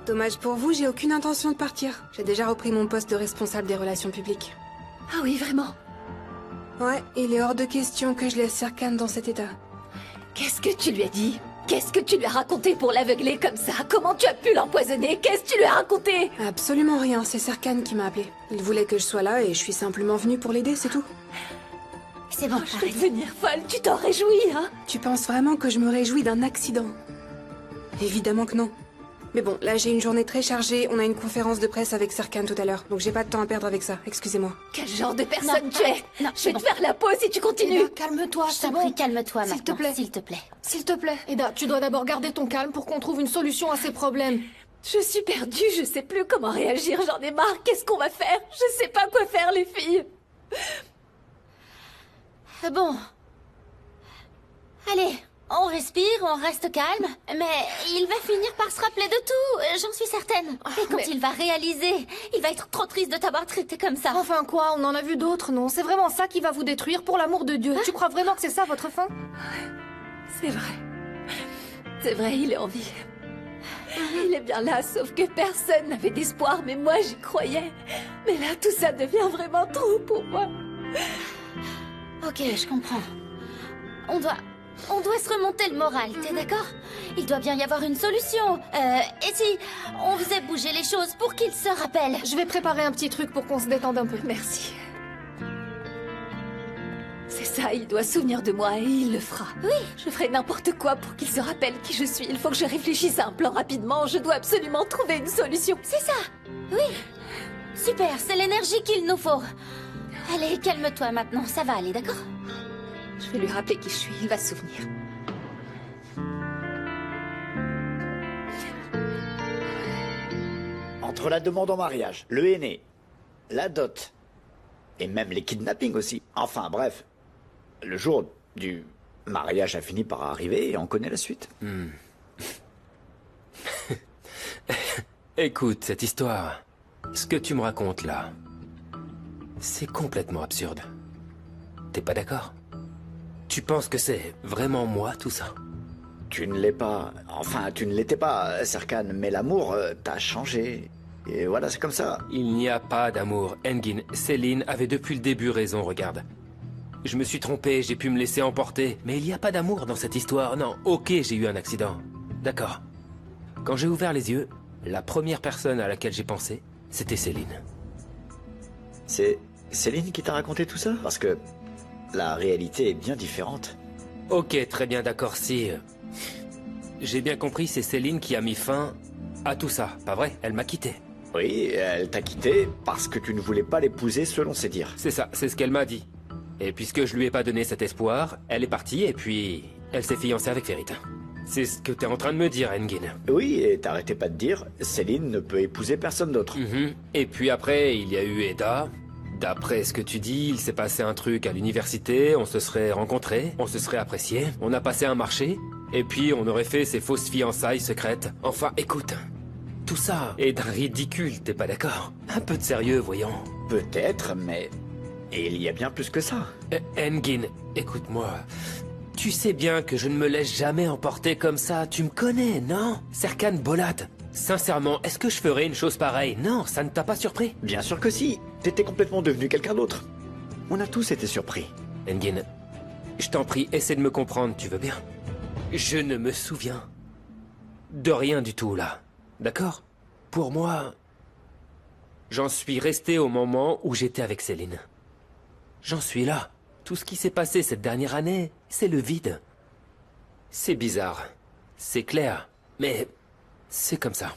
Dommage pour vous, j'ai aucune intention de partir. J'ai déjà repris mon poste de responsable des relations publiques. Ah oui, vraiment? Ouais, il est hors de question que je laisse Serkan dans cet état. Qu'est-ce que tu lui as dit? Qu'est-ce que tu lui as raconté pour l'aveugler comme ça? Comment tu as pu l'empoisonner? Qu'est-ce que tu lui as raconté? Absolument rien, c'est Serkan qui m'a appelé. Il voulait que je sois là et je suis simplement venue pour l'aider, c'est tout. C'est bon, je vais devenir folle, tu t'en réjouis, hein? Tu penses vraiment que je me réjouis d'un accident? Évidemment que non. Mais bon, là j'ai une journée très chargée, on a une conférence de presse avec Serkan tout à l'heure, donc j'ai pas de temps à perdre avec ça, excusez-moi. Quel genre de personne tu es? Non, je vais te faire la peau si tu continues. Eda, calme-toi, c'est bon. Calme-toi maintenant, S'il te plaît. s'il te plaît. S'il te plaît. Eda, tu dois d'abord garder ton calme pour qu'on trouve une solution à ces problèmes. Je suis perdue, je sais plus comment réagir, j'en ai marre. Qu'est-ce qu'on va faire? Je sais pas quoi faire, les filles. Bon. Allez, on respire, on reste calme, mais il va finir par se rappeler de tout, j'en suis certaine. Et quand il va réaliser, il va être trop triste de t'avoir traité comme ça. Enfin quoi, on en a vu d'autres, non? C'est vraiment ça qui va vous détruire, pour l'amour de Dieu. Tu crois vraiment que c'est ça votre fin? C'est vrai. C'est vrai, il est en vie. Il est bien là, sauf que personne n'avait d'espoir, mais moi j'y croyais. Mais là, tout ça devient vraiment trop pour moi. Ok, je comprends. On doit se remonter le moral, t'es d'accord? Il doit bien y avoir une solution. Et si on faisait bouger les choses pour qu'il se rappelle? Je vais préparer un petit truc pour qu'on se détende un peu. Merci. C'est ça, il doit se souvenir de moi et il le fera. Oui. Je ferai n'importe quoi pour qu'il se rappelle qui je suis. Il faut que je réfléchisse à un plan rapidement. Je dois absolument trouver une solution. C'est ça. Oui. Super, c'est l'énergie qu'il nous faut. Allez, calme-toi maintenant, ça va aller, d'accord? Je vais lui rappeler qui je suis, il va se souvenir. Entre la demande en mariage, le henné, la dot, et même les kidnappings aussi. Enfin bref, le jour du mariage a fini par arriver et on connaît la suite. Écoute, cette histoire, ce que tu me racontes là, c'est complètement absurde. T'es pas d'accord? Tu penses que c'est vraiment moi, tout ça? Tu ne l'es pas. Enfin, tu ne l'étais pas, Serkan, mais l'amour t'a changé. Et voilà, c'est comme ça. Il n'y a pas d'amour, Engin. Céline avait depuis le début raison, regarde. Je me suis trompé, j'ai pu me laisser emporter. Mais il n'y a pas d'amour dans cette histoire, non. Ok, j'ai eu un accident. D'accord. Quand j'ai ouvert les yeux, la première personne à laquelle j'ai pensé, c'était Céline. C'est Céline qui t'a raconté tout ça? Parce que la réalité est bien différente. Ok, très bien, d'accord, si... J'ai bien compris, c'est Céline qui a mis fin à tout ça, pas vrai? Elle m'a quitté. Oui, elle t'a quitté parce que tu ne voulais pas l'épouser selon ses dires. C'est ça, c'est ce qu'elle m'a dit. Et puisque je lui ai pas donné cet espoir, elle est partie et puis... elle s'est fiancée avec Ferit. C'est ce que t'es en train de me dire, Engin. Oui, et t'arrêtais pas de dire, Céline ne peut épouser personne d'autre. Et puis après, il y a eu Eda. D'après ce que tu dis, il s'est passé un truc à l'université, on se serait rencontrés, on se serait appréciés, on a passé un marché, et puis on aurait fait ces fausses fiançailles secrètes. Enfin, écoute, tout ça est d'un ridicule, t'es pas d'accord? Un peu de sérieux, voyons. Peut-être, mais... et il y a bien plus que ça. Engin, écoute-moi. Tu sais bien que je ne me laisse jamais emporter comme ça, tu me connais, non? Serkan Bolat, sincèrement, est-ce que je ferais une chose pareille? Non, ça ne t'a pas surpris? Bien sûr que si. T'étais complètement devenu quelqu'un d'autre. On a tous été surpris. Engin, je t'en prie, essaie de me comprendre, tu veux bien? Je ne me souviens de rien du tout, là. D'accord? Pour moi, j'en suis resté au moment où j'étais avec Céline. J'en suis là. Tout ce qui s'est passé cette dernière année, c'est le vide. C'est bizarre. C'est clair. Mais c'est comme ça.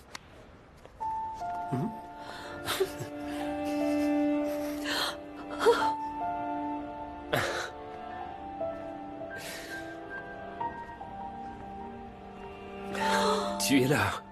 Tu es là.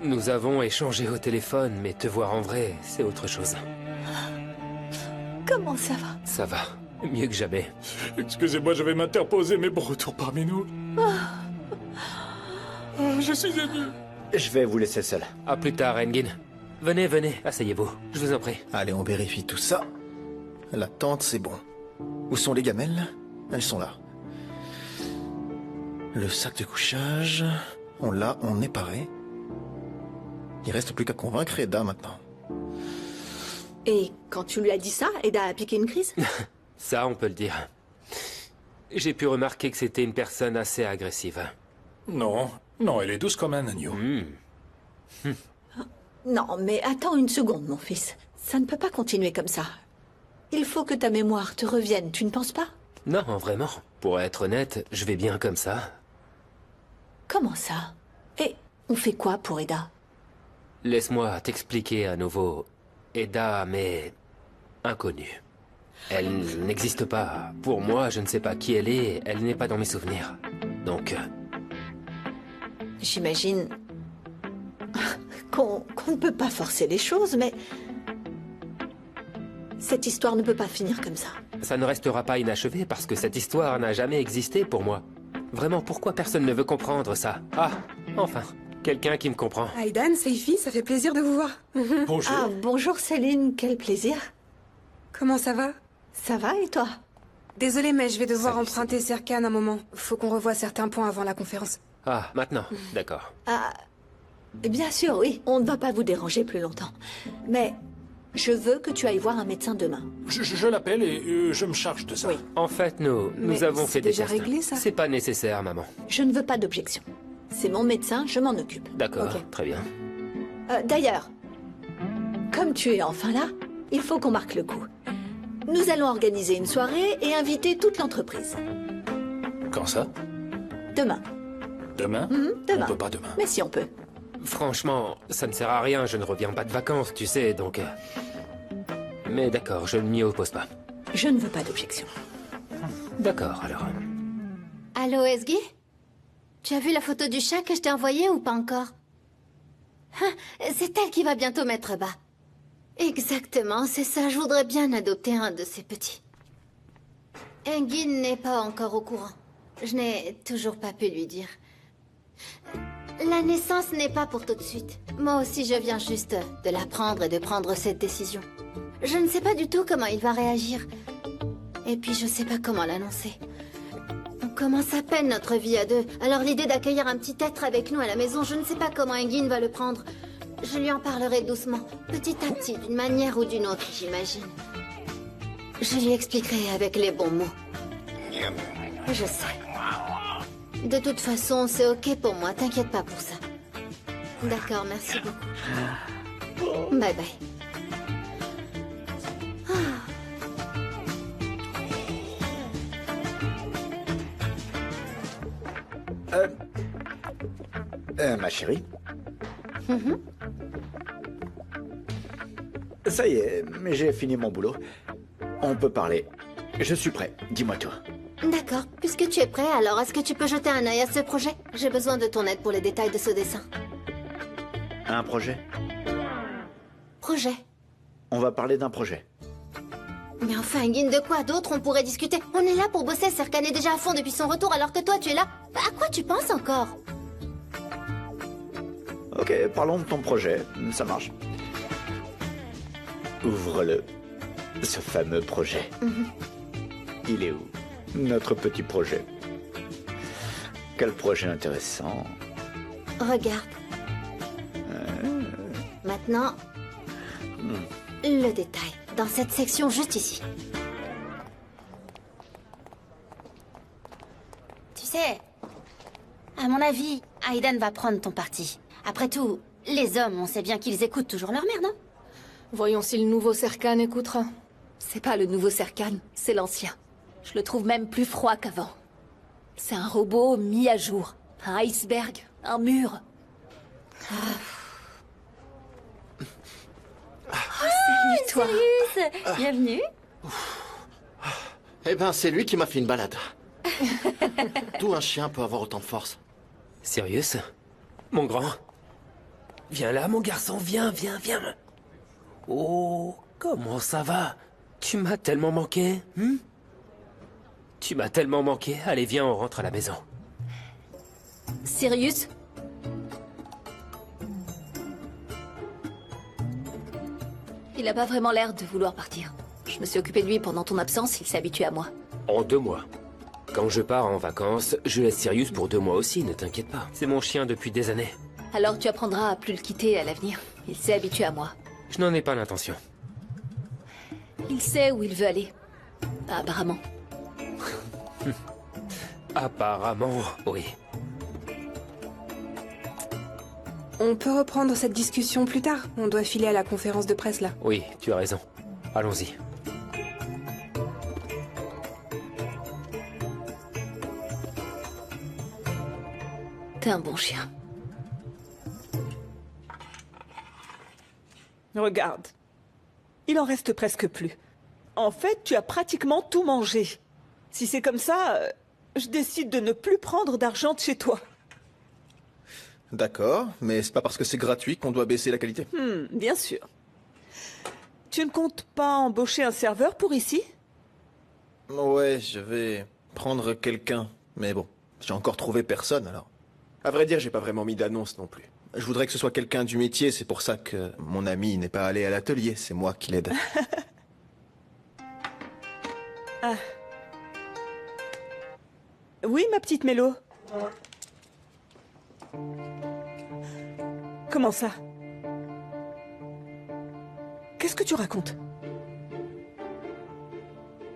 Nous avons échangé au téléphone, mais te voir en vrai, c'est autre chose. Comment ça va? Ça va, mieux que jamais. Excusez-moi, je vais m'interposer, mais bon retour parmi nous. Je suis ému. Je vais vous laisser seul. À plus tard, Engin. Venez, venez, asseyez-vous, je vous en prie. Allez, on vérifie tout ça. La tente, c'est bon. Où sont les gamelles? Elles sont là. Le sac de couchage... on l'a, on est paré. Il reste plus qu'à convaincre Eda maintenant. Et quand tu lui as dit ça, Eda a piqué une crise? Ça, on peut le dire. J'ai pu remarquer que c'était une personne assez agressive. Non, non, elle est douce comme un agneau. Non, mais attends une seconde, mon fils. Ça ne peut pas continuer comme ça. Il faut que ta mémoire te revienne, tu ne penses pas? Non, vraiment. Pour être honnête, je vais bien comme ça. Comment ça? Et on fait quoi pour Eda? Laisse-moi t'expliquer à nouveau. Eda, mais... inconnue. Elle n'existe pas. Pour moi, je ne sais pas qui elle est. Elle n'est pas dans mes souvenirs. Donc... J'imagine... qu'on ne peut pas forcer les choses, mais... cette histoire ne peut pas finir comme ça. Ça ne restera pas inachevé parce que cette histoire n'a jamais existé pour moi. Vraiment, pourquoi personne ne veut comprendre ça? Ah, enfin, quelqu'un qui me comprend. Aidan, Seifi, ça fait plaisir de vous voir. Bonjour. Ah, bonjour Céline, quel plaisir. Comment ça va? Ça va et toi? Désolée, mais je vais devoir emprunter Serkan un moment. Faut qu'on revoie certains points avant la conférence. Ah, maintenant, d'accord. Ah, bien sûr, oui. On ne va pas vous déranger plus longtemps. Mais je veux que tu ailles voir un médecin demain. Je l'appelle et je me charge de ça. Oui. En fait, nous Mais avons c'est fait des déjà tests. réglé, ça? C'est pas nécessaire, maman. Je ne veux pas d'objection. C'est mon médecin, je m'en occupe. D'accord, Ok. très bien. D'ailleurs, comme tu es enfin là, il faut qu'on marque le coup. Nous allons organiser une soirée et inviter toute l'entreprise. Quand ça? Demain. Demain? Demain. On peut pas demain. Mais si on peut. Franchement, ça ne sert à rien, je ne reviens pas de vacances, tu sais, donc... Mais d'accord, je ne m'y oppose pas. Je ne veux pas d'objection. D'accord, alors. Allô, Esgi? Tu as vu la photo du chat que je t'ai envoyée ou pas encore? C'est elle qui va bientôt mettre bas. Exactement, c'est ça. Je voudrais bien adopter un de ces petits. Engin n'est pas encore au courant. Je n'ai toujours pas pu lui dire. La naissance n'est pas pour tout de suite. Moi aussi, je viens juste de l'apprendre et de prendre cette décision. Je ne sais pas du tout comment il va réagir. Et puis, je sais pas comment l'annoncer. On commence à peine notre vie à deux. Alors l'idée d'accueillir un petit être avec nous à la maison, je ne sais pas comment Engin va le prendre. Je lui en parlerai doucement, petit à petit, d'une manière ou d'une autre, j'imagine. Je lui expliquerai avec les bons mots. Je sais. De toute façon, c'est ok pour moi, t'inquiète pas pour ça. D'accord, merci beaucoup. Bye bye. Ma chérie. Ça y est, j'ai fini mon boulot. On peut parler. Je suis prêt, dis-moi tout. D'accord, puisque tu es prêt, alors est-ce que tu peux jeter un œil à ce projet? J'ai besoin de ton aide pour les détails de ce dessin. Un projet? Projet? On va parler d'un projet. Mais enfin, Engin, de quoi d'autre on pourrait discuter? On est là pour bosser, Serkan est déjà à fond depuis son retour, alors que toi tu es là. À quoi tu penses encore? Ok, parlons de ton projet, ça marche. Ouvre-le, ce fameux projet. Il est où, notre petit projet? Quel projet intéressant. Regarde. Maintenant, le détail, dans cette section juste ici. Tu sais, à mon avis, Aiden va prendre ton parti. Après tout, les hommes, on sait bien qu'ils écoutent toujours leur mère, non? Voyons si le nouveau Serkan écoutera. C'est pas le nouveau Serkan, c'est l'ancien. Je le trouve même plus froid qu'avant. C'est un robot mis à jour. Un iceberg, un mur. Salut, toi. Sirius, bienvenue. Eh ben, c'est lui qui m'a fait une balade. D'où un chien peut avoir autant de force. Sirius? Mon grand? Viens là, mon garçon, viens. Oh, comment ça va? Tu m'as tellement manqué, Tu m'as tellement manqué. Allez, viens, on rentre à la maison. Sirius? Il a pas vraiment l'air de vouloir partir. Je me suis occupée de lui pendant ton absence, il s'est habitué à moi. En 2 mois. Quand je pars en vacances, je laisse Sirius pour 2 mois aussi, ne t'inquiète pas. C'est mon chien depuis des années. Alors tu apprendras à plus le quitter à l'avenir. Il s'est habitué à moi. Je n'en ai pas l'intention. Il sait où il veut aller. Apparemment. Apparemment, oui. On peut reprendre cette discussion plus tard. On doit filer à la conférence de presse, là. Oui, tu as raison. Allons-y. T'es un bon chien. Regarde. Il en reste presque plus. En fait, tu as pratiquement tout mangé. Si c'est comme ça, je décide de ne plus prendre d'argent de chez toi. D'accord, mais c'est pas parce que c'est gratuit qu'on doit baisser la qualité. Bien sûr. Tu ne comptes pas embaucher un serveur pour ici? Ouais, je vais prendre quelqu'un. Mais bon, j'ai encore trouvé personne alors. À vrai dire, j'ai pas vraiment mis d'annonce non plus. Je voudrais que ce soit quelqu'un du métier, c'est pour ça que mon ami n'est pas allé à l'atelier, c'est moi qui l'aide. Ah. Oui, ma petite Mélo. Comment ça? Qu'est-ce que tu racontes?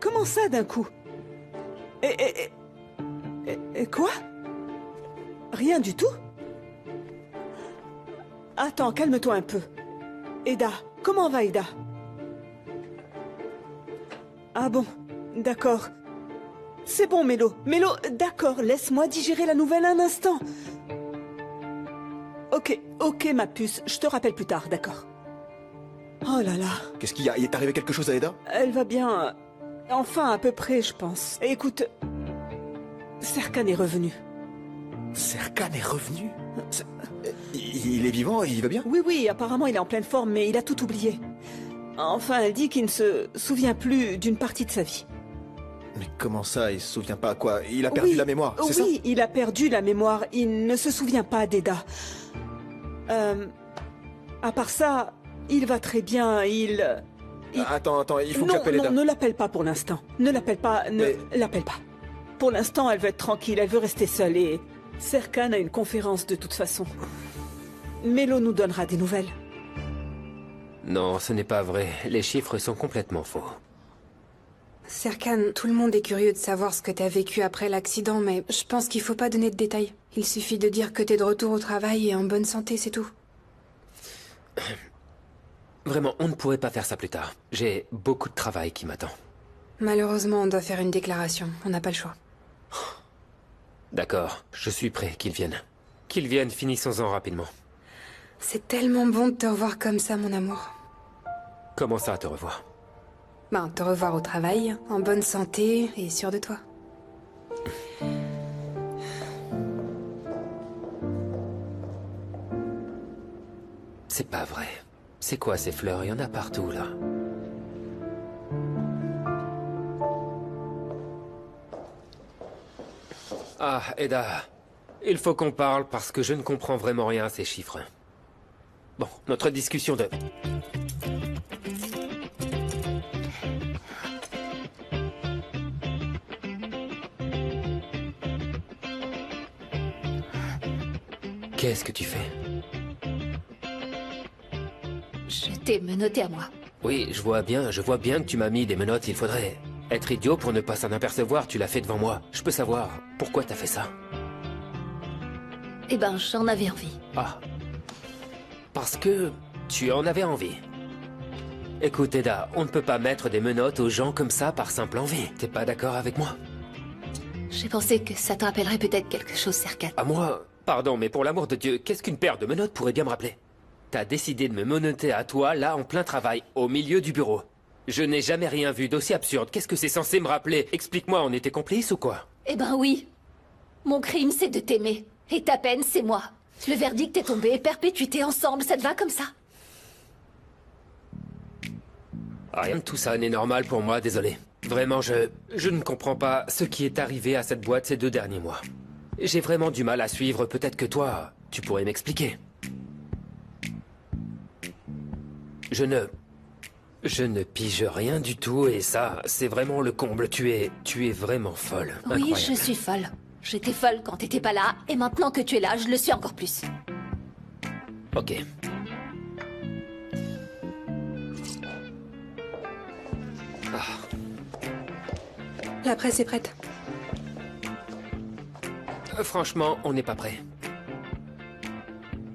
Comment ça d'un coup? Et quoi? Rien du tout? Attends, calme-toi un peu. Eda, comment va Eda? Ah bon, d'accord. C'est bon, Mélo. Mélo, d'accord, laisse-moi digérer la nouvelle un instant. Ok, ma puce, je te rappelle plus tard, d'accord. Oh là là. Qu'est-ce qu'il y a? Il est arrivé quelque chose à Eda? Elle va bien. Enfin, à peu près, je pense. Et écoute, Serkan est revenu. Serkan est revenu? Il est vivant et il va bien? Oui, apparemment il est en pleine forme, mais il a tout oublié. Enfin, elle dit qu'il ne se souvient plus d'une partie de sa vie. Mais comment ça, il se souvient pas quoi? Il a perdu la mémoire, c'est ça? Oui, il a perdu la mémoire. Il ne se souvient pas d'Eda. À part ça, il va très bien, Attends, il faut que j'appelle Eda. Non, ne l'appelle pas pour l'instant. Ne l'appelle pas, l'appelle pas. Pour l'instant, elle veut être tranquille, elle veut rester seule et... Serkan a une conférence de toute façon. Mélo nous donnera des nouvelles. Non, ce n'est pas vrai. Les chiffres sont complètement faux. Serkan, tout le monde est curieux de savoir ce que t'as vécu après l'accident, mais je pense qu'il faut pas donner de détails. Il suffit de dire que t'es de retour au travail et en bonne santé, c'est tout. Vraiment, on ne pourrait pas faire ça plus tard. J'ai beaucoup de travail qui m'attend. Malheureusement, on doit faire une déclaration. On n'a pas le choix. D'accord, je suis prêt, qu'ils viennent. Qu'ils viennent, finissons-en rapidement. C'est tellement bon de te revoir comme ça, mon amour. Comment ça, te revoir? Te revoir au travail, en bonne santé et sûr de toi. C'est pas vrai. C'est quoi ces fleurs? Il y en a partout, là. Ah, Eda. Il faut qu'on parle parce que je ne comprends vraiment rien à ces chiffres. Bon, notre discussion de... Qu'est-ce que tu fais? Je t'ai menotté à moi. Oui, je vois bien que tu m'as mis des menottes. Il faudrait être idiot pour ne pas s'en apercevoir. Tu l'as fait devant moi. Je peux savoir pourquoi t'as fait ça? Eh ben, j'en avais envie. Ah. Parce que tu en avais envie. Écoute, Eda, on ne peut pas mettre des menottes aux gens comme ça par simple envie. T'es pas d'accord avec moi? J'ai pensé que ça te rappellerait peut-être quelque chose, Serkan. À moi? Pardon, mais pour l'amour de Dieu, qu'est-ce qu'une paire de menottes pourrait bien me rappeler? T'as décidé de me menotter à toi, là, en plein travail, au milieu du bureau. Je n'ai jamais rien vu d'aussi absurde. Qu'est-ce que c'est censé me rappeler? Explique-moi, on était complices ou quoi? Eh ben oui. Mon crime, c'est de t'aimer. Et ta peine, c'est moi. Le verdict est tombé, perpétuité ensemble, ça te va comme ça? Rien de tout ça n'est normal pour moi, désolé. Vraiment, je ne comprends pas ce qui est arrivé à cette boîte ces 2 derniers mois. J'ai vraiment du mal à suivre, peut-être que toi, tu pourrais m'expliquer. Je ne pige rien du tout et ça, c'est vraiment le comble. Tu es vraiment folle. Oui, Incroyable. je suis folle. J'étais folle quand t'étais pas là, et maintenant que tu es là, je le suis encore plus. Ok. La presse est prête. Franchement, on n'est pas prêt.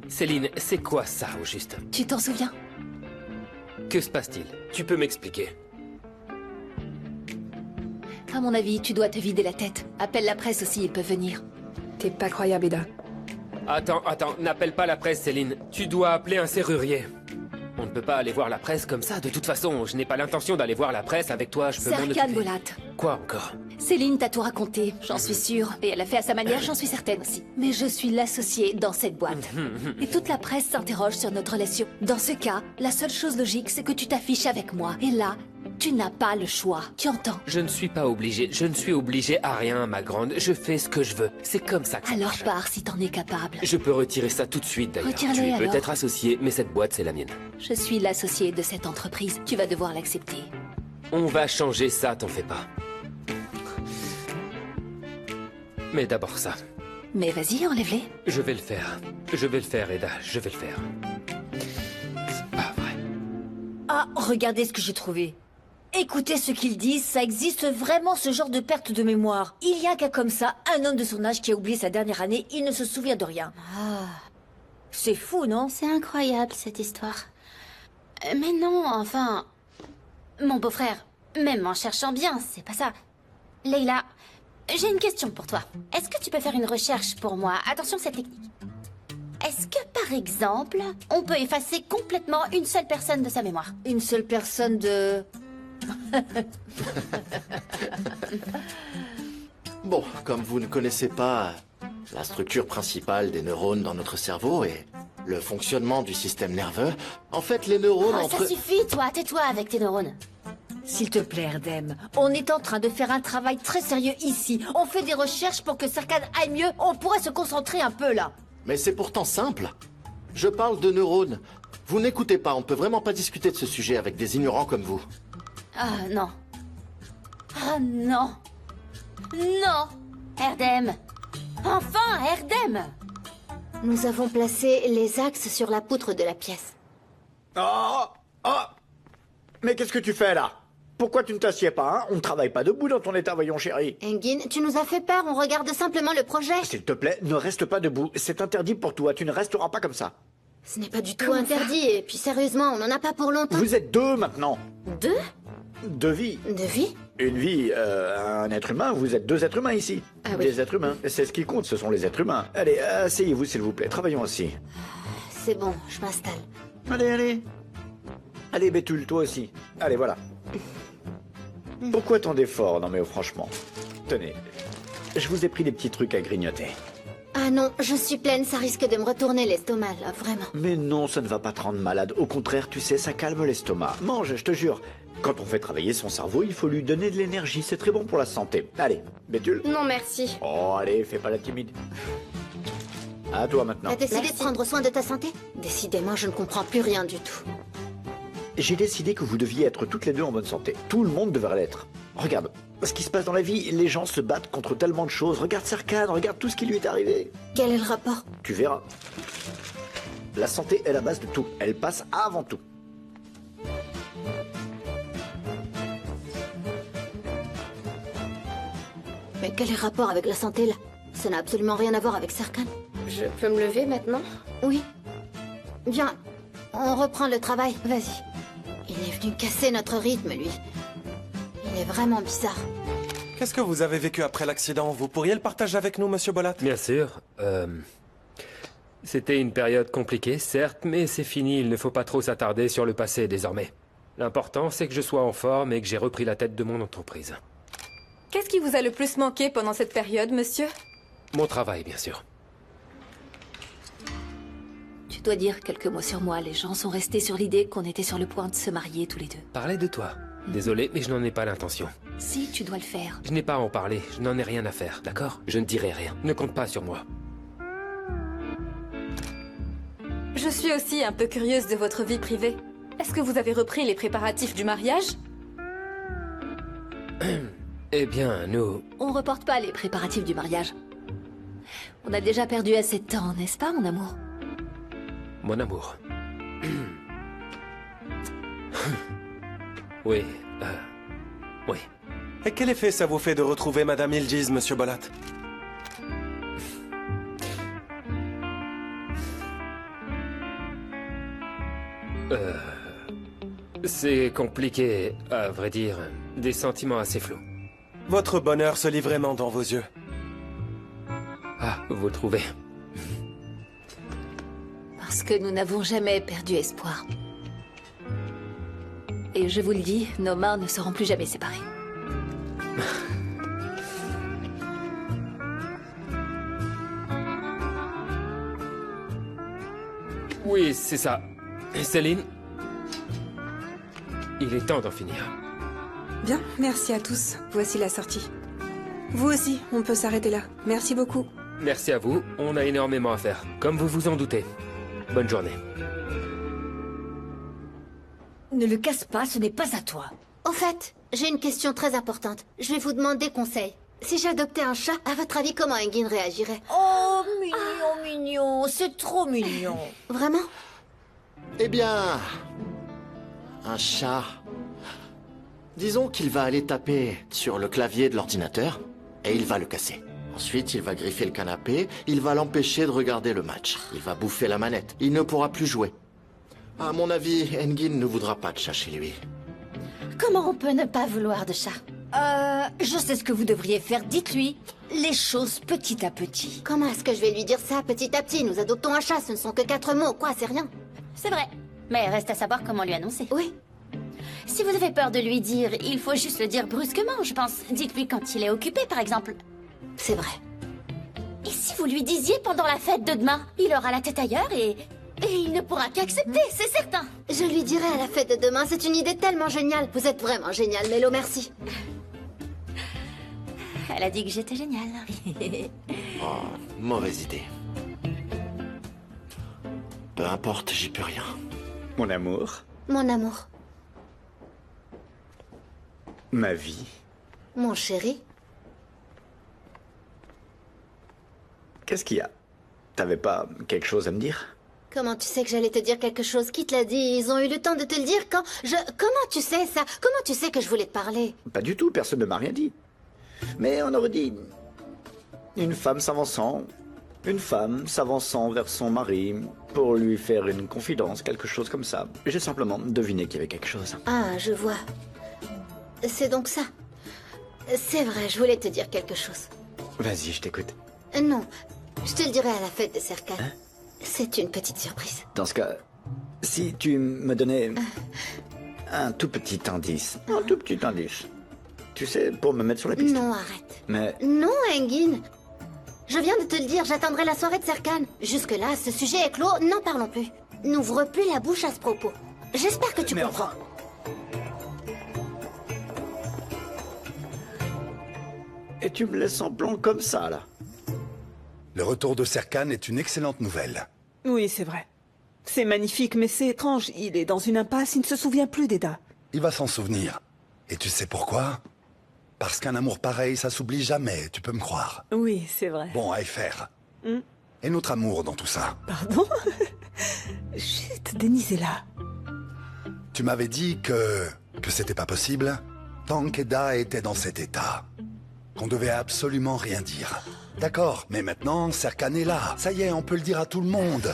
Céline, c'est quoi ça au juste? Tu t'en souviens? Que se passe-t-il? Tu peux m'expliquer? À mon avis, tu dois te vider la tête. Appelle la presse aussi, ils peuvent venir. T'es pas croyable, Eda. Attends, n'appelle pas la presse, Céline. Tu dois appeler un serrurier. On ne peut pas aller voir la presse comme ça, de toute façon. Je n'ai pas l'intention d'aller voir la presse avec toi, je peux m'en Serkan occuper. Bolat. Quoi encore? Céline t'a tout raconté, j'en suis sûre. Et elle a fait à sa manière, j'en suis certaine aussi. Mais je suis l'associée dans cette boîte. Et toute la presse s'interroge sur notre relation. Dans ce cas, la seule chose logique, c'est que tu t'affiches avec moi. Et là, tu n'as pas le choix. Tu entends? Je ne suis pas obligé. Je ne suis obligé à rien, ma grande. Je fais ce que je veux. C'est comme ça que ça Alors marche. pars si t'en es capable. Je peux retirer ça tout de suite, d'ailleurs. Retire-le, Tu es alors. peut-être associé, mais cette boîte, c'est la mienne. Je suis l'associée de cette entreprise. Tu vas devoir l'accepter. On va changer ça, t'en fais pas. Mais d'abord ça. Mais vas-y, enlève-les. Je vais le faire. Je vais le faire, Eda. Je vais le faire. Ah, regardez ce que j'ai trouvé. Écoutez ce qu'ils disent, ça existe vraiment ce genre de perte de mémoire. Il y a un cas comme ça, un homme de son âge qui a oublié sa dernière année, il ne se souvient de rien. Ah. C'est fou, non? C'est incroyable, cette histoire. Mais non, enfin... Mon beau-frère, même en cherchant bien, c'est pas ça. Leila, j'ai une question pour toi. Est-ce que tu peux faire une recherche pour moi? Attention, cette technique. Est-ce que, par exemple, on peut effacer complètement une seule personne de sa mémoire? Une seule personne de... Bon, comme vous ne connaissez pas la structure principale des neurones dans notre cerveau et le fonctionnement du système nerveux, en fait, les neurones Oh, entre... ça suffit, toi, tais-toi avec tes neurones. S'il te plaît, Erdem, on est en train de faire un travail très sérieux ici. On fait des recherches pour que Serkan aille mieux. On pourrait se concentrer un peu, là. Mais c'est pourtant simple. Je parle de neurones. Vous n'écoutez pas, on peut vraiment pas discuter de ce sujet avec des ignorants comme vous. Ah, non. Ah, non. Non Erdem. Enfin, Erdem. Nous avons placé les axes sur la poutre de la pièce. Oh! Oh! Mais qu'est-ce que tu fais là? Pourquoi tu ne t'assieds pas, hein? On ne travaille pas debout dans ton état, voyons, chérie. Engin, tu nous as fait peur, on regarde simplement le projet. S'il te plaît, ne reste pas debout. C'est interdit pour toi, tu ne resteras pas comme ça. Ce n'est pas du tout interdit, et puis sérieusement, on n'en a pas pour longtemps. Vous êtes deux maintenant. Deux? Deux vies. De vie? Une vie, un être humain, vous êtes deux êtres humains ici. Ah oui. Des êtres humains. C'est ce qui compte, ce sont les êtres humains. Allez, asseyez-vous s'il vous plaît, travaillons aussi. C'est bon, je m'installe. Allez, allez. Allez, Bétul, toi aussi. Allez, voilà. Pourquoi tant d'efforts? Non mais franchement. Tenez, je vous ai pris des petits trucs à grignoter. Ah non, je suis pleine, ça risque de me retourner l'estomac, là, vraiment. Mais non, ça ne va pas te rendre malade. Au contraire, tu sais, ça calme l'estomac. Mange, je te jure. Quand on fait travailler son cerveau, il faut lui donner de l'énergie. C'est très bon pour la santé. Allez, Bétul. Non, merci. Oh, allez, fais pas la timide. À toi maintenant. T'as décidé de prendre soin de ta santé? Décidément, je ne comprends plus rien du tout. J'ai décidé que vous deviez être toutes les deux en bonne santé. Tout le monde devrait l'être. Regarde, ce qui se passe dans la vie, les gens se battent contre tellement de choses. Regarde Serkan, regarde tout ce qui lui est arrivé. Quel est le rapport? Tu verras. La santé est la base de tout. Elle passe avant tout. Mais quel est le rapport avec la santé, là? Ça n'a absolument rien à voir avec Serkan. Je peux me lever maintenant? Oui. Bien, on reprend le travail, vas-y. Il est venu casser notre rythme, lui. Il est vraiment bizarre. Qu'est-ce que vous avez vécu après l'accident? Vous pourriez le partager avec nous, monsieur Bolat? Bien sûr. C'était une période compliquée, certes, mais c'est fini. Il ne faut pas trop s'attarder sur le passé désormais. L'important, c'est que je sois en forme et que j'ai repris la tête de mon entreprise. Qu'est-ce qui vous a le plus manqué pendant cette période, monsieur? Mon travail, bien sûr. Tu dois dire quelques mots sur moi. Les gens sont restés sur l'idée qu'on était sur le point de se marier tous les deux. Parlez de toi. Désolé, mais je n'en ai pas l'intention. Si, tu dois le faire. Je n'ai pas à en parler. Je n'en ai rien à faire, d'accord? Je ne dirai rien. Ne compte pas sur moi. Je suis aussi un peu curieuse de votre vie privée. Est-ce que vous avez repris les préparatifs du mariage? Eh bien, nous... On reporte pas les préparatifs du mariage. On a déjà perdu assez de temps, n'est-ce pas, mon amour? Mon amour. Oui, oui. Et quel effet ça vous fait de retrouver Madame Ilgiz, monsieur Bolat? C'est compliqué, à vrai dire. Des sentiments assez flous. Votre bonheur se lit vraiment dans vos yeux. Ah, vous trouvez? Parce que nous n'avons jamais perdu espoir. Et je vous le dis, nos mains ne seront plus jamais séparées. Oui, c'est ça. Céline? Il est temps d'en finir. Bien, merci à tous. Voici la sortie. Vous aussi, on peut s'arrêter là. Merci beaucoup. Merci à vous, on a énormément à faire. Comme vous vous en doutez. Bonne journée. Ne le casse pas, ce n'est pas à toi. Au fait, j'ai une question très importante. Je vais vous demander conseil. Si j'adoptais un chat, à votre avis, comment Engin réagirait? Oh, mignon, mignon, c'est trop mignon. Vraiment? Eh bien... un chat... Disons qu'il va aller taper sur le clavier de l'ordinateur et il va le casser. Ensuite, il va griffer le canapé, il va l'empêcher de regarder le match. Il va bouffer la manette, il ne pourra plus jouer. À mon avis, Engin ne voudra pas de chat chez lui. Comment on peut ne pas vouloir de chat? Je sais ce que vous devriez faire. Dites-lui les choses petit à petit. Comment est-ce que je vais lui dire ça petit à petit? Nous adoptons un chat, ce ne sont que 4 mots, quoi, c'est rien. C'est vrai. Mais reste à savoir comment lui annoncer. Oui. Si vous avez peur de lui dire, il faut juste le dire brusquement, je pense. Dites-lui quand il est occupé, par exemple. C'est vrai. Et si vous lui disiez pendant la fête de demain, il aura la tête ailleurs et il ne pourra qu'accepter, c'est certain. Je lui dirai à la fête de demain, c'est une idée tellement géniale. Vous êtes vraiment génial, Mélo, merci. Elle a dit que j'étais géniale. Oh, mauvaise idée. Peu importe, j'y peux rien. Mon amour. Mon amour. Ma vie. Mon chéri. Qu'est-ce qu'il y a? T'avais pas quelque chose à me dire? Comment tu sais que j'allais te dire quelque chose? Qui te l'a dit? Ils ont eu le temps de te le dire quand je... Comment tu sais ça? Comment tu sais que je voulais te parler? Pas du tout, personne ne m'a rien dit. Mais on aurait dit... Une femme s'avançant vers son mari pour lui faire une confidence, quelque chose comme ça. J'ai simplement deviné qu'il y avait quelque chose. Ah, je vois. C'est donc ça. C'est vrai, je voulais te dire quelque chose. Vas-y, je t'écoute. Non, je te le dirai à la fête de Serkan. C'est une petite surprise. Dans ce cas, si tu me donnais un tout petit indice, tu sais, pour me mettre sur la piste. Non, arrête. Mais Non, Engin. Je viens de te le dire, j'attendrai la soirée de Serkan. Jusque-là, ce sujet est clos, n'en parlons plus. N'ouvre plus la bouche à ce propos. J'espère que tu comprends. Et tu me laisses en plan comme ça, là. Le retour de Serkan est une excellente nouvelle. Oui, c'est vrai. C'est magnifique, mais c'est étrange. Il est dans une impasse, il ne se souvient plus d'Eda. Il va s'en souvenir. Et tu sais pourquoi? Parce qu'un amour pareil, ça s'oublie jamais, tu peux me croire. Oui, c'est vrai. Bon, à y faire. Et notre amour dans tout ça? Pardon? Chut, Denise est là. Tu m'avais dit que c'était pas possible tant qu'Eda était dans cet état. Qu'on devait absolument rien dire. D'accord, mais maintenant, Serkan est là. Ça y est, on peut le dire à tout le monde.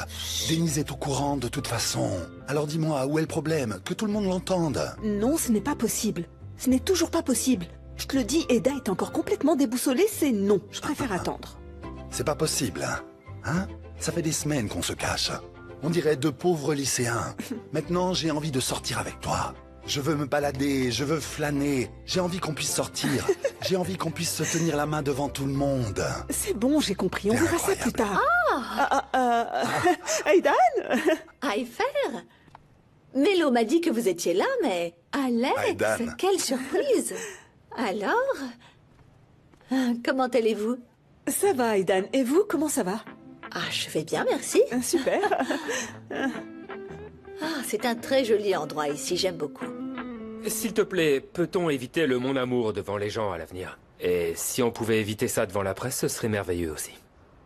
Denise est au courant de toute façon. Alors dis-moi, où est le problème? Que tout le monde l'entende. Non, ce n'est pas possible. Ce n'est toujours pas possible. Je te le dis, Eda est encore complètement déboussolée, c'est non. Je préfère attendre. C'est pas possible, hein? Ça fait des semaines qu'on se cache. On dirait deux pauvres lycéens. Maintenant, j'ai envie de sortir avec toi. Je veux me balader, je veux flâner. J'ai envie qu'on puisse sortir. J'ai envie qu'on puisse se tenir la main devant tout le monde. C'est bon, j'ai compris. On verra ça plus tard. Aidan Aifer Mélo m'a dit que vous étiez là, mais... Alex, Aidan. quelle surprise. Alors comment allez-vous? Ça va, Aidan. Et vous, comment ça va? Ah, je vais bien, merci. Super. Ah, c'est un très joli endroit ici, j'aime beaucoup. S'il te plaît, peut-on éviter le mon amour devant les gens à l'avenir? Et si on pouvait éviter ça devant la presse, ce serait merveilleux aussi.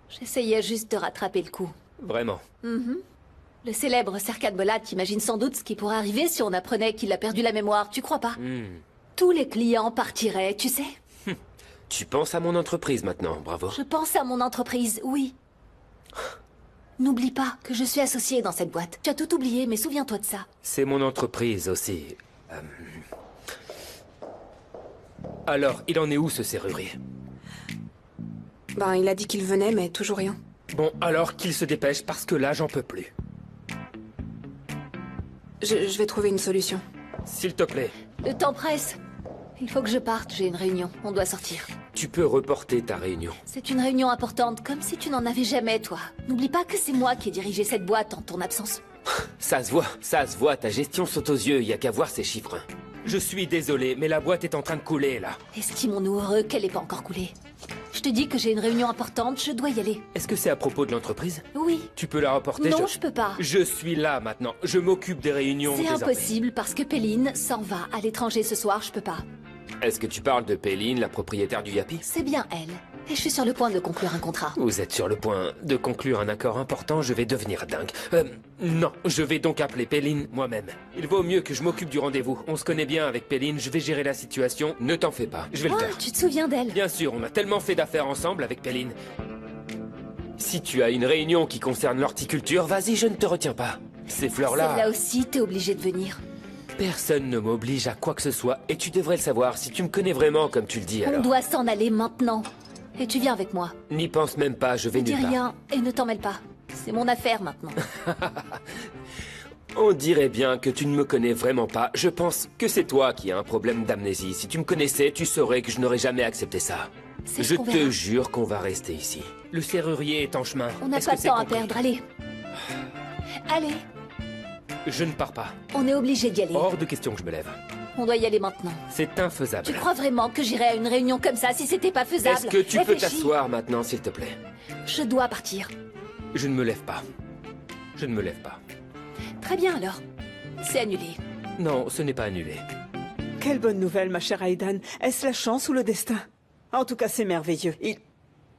J'essayais juste de rattraper le coup. Vraiment. Le célèbre Serkan Bolat imagine sans doute ce qui pourrait arriver si on apprenait qu'il a perdu la mémoire, tu crois pas? Tous les clients partiraient, tu sais. Tu penses à mon entreprise maintenant, bravo. Je pense à mon entreprise, oui. N'oublie pas que je suis associée dans cette boîte. Tu as tout oublié, mais souviens-toi de ça. C'est mon entreprise aussi. Alors, il en est où ce serrurier? Ben, il a dit qu'il venait, mais toujours rien. Bon, alors qu'il se dépêche, parce que là, j'en peux plus. Je vais trouver une solution. S'il te plaît. Le temps presse. Il faut que je parte, j'ai une réunion. On doit sortir. Tu peux reporter ta réunion. C'est une réunion importante, comme si tu n'en avais jamais, toi. N'oublie pas que c'est moi qui ai dirigé cette boîte en ton absence. Ça se voit, ta gestion saute aux yeux, y a qu'à voir ces chiffres. Je suis désolé, mais la boîte est en train de couler, là. Estimons-nous heureux qu'elle n'ait pas encore coulé. Je te dis que j'ai une réunion importante, je dois y aller. Est-ce que c'est à propos de l'entreprise? Oui. Tu peux la reporter? Non, je peux pas. Je suis là, maintenant. Je m'occupe des réunions. C'est impossible, parce que Péline s'en va à l'étranger ce soir, je peux pas. Est-ce que tu parles de Péline, la propriétaire du Yapi? C'est bien elle. Et je suis sur le point de conclure un contrat. Vous êtes sur le point de conclure un accord important, je vais devenir dingue. Non, je vais donc appeler Péline moi-même. Il vaut mieux que je m'occupe du rendez-vous. On se connaît bien avec Péline, je vais gérer la situation. Ne t'en fais pas, je vais le faire. Tu te souviens d'elle? Bien sûr, on a tellement fait d'affaires ensemble avec Péline. Si tu as une réunion qui concerne l'horticulture, vas-y, je ne te retiens pas. Ces fleurs-là... Celle-là aussi, t'es obligé de venir. Personne ne m'oblige à quoi que ce soit, et tu devrais le savoir si tu me connais vraiment comme tu le dis alors. On doit s'en aller maintenant. Et tu viens avec moi. N'y pense même pas, je vais Ne dis nulle part. rien et ne t'en mêle pas. C'est mon affaire maintenant. On dirait bien que tu ne me connais vraiment pas. Je pense que c'est toi qui as un problème d'amnésie. Si tu me connaissais, tu saurais que je n'aurais jamais accepté ça. C'est ce Je qu'on te verra. jure qu'on va rester ici. Le serrurier est en chemin. On n'a Est-ce pas que de c'est temps à compris? perdre, allez. Allez, Je ne pars pas. on est obligé d'y aller. Hors de question que je me lève. On doit y aller maintenant. C'est infaisable. Tu crois vraiment que j'irais à une réunion comme ça si c'était pas faisable? Est-ce que tu peux Réfléchis. t'asseoir maintenant, s'il te plaît? Je dois partir. Je ne me lève pas. Je ne me lève pas. Très bien alors. C'est annulé. Non, ce n'est pas annulé. Quelle bonne nouvelle, ma chère Aidan. Est-ce la chance ou le destin? En tout cas, c'est merveilleux.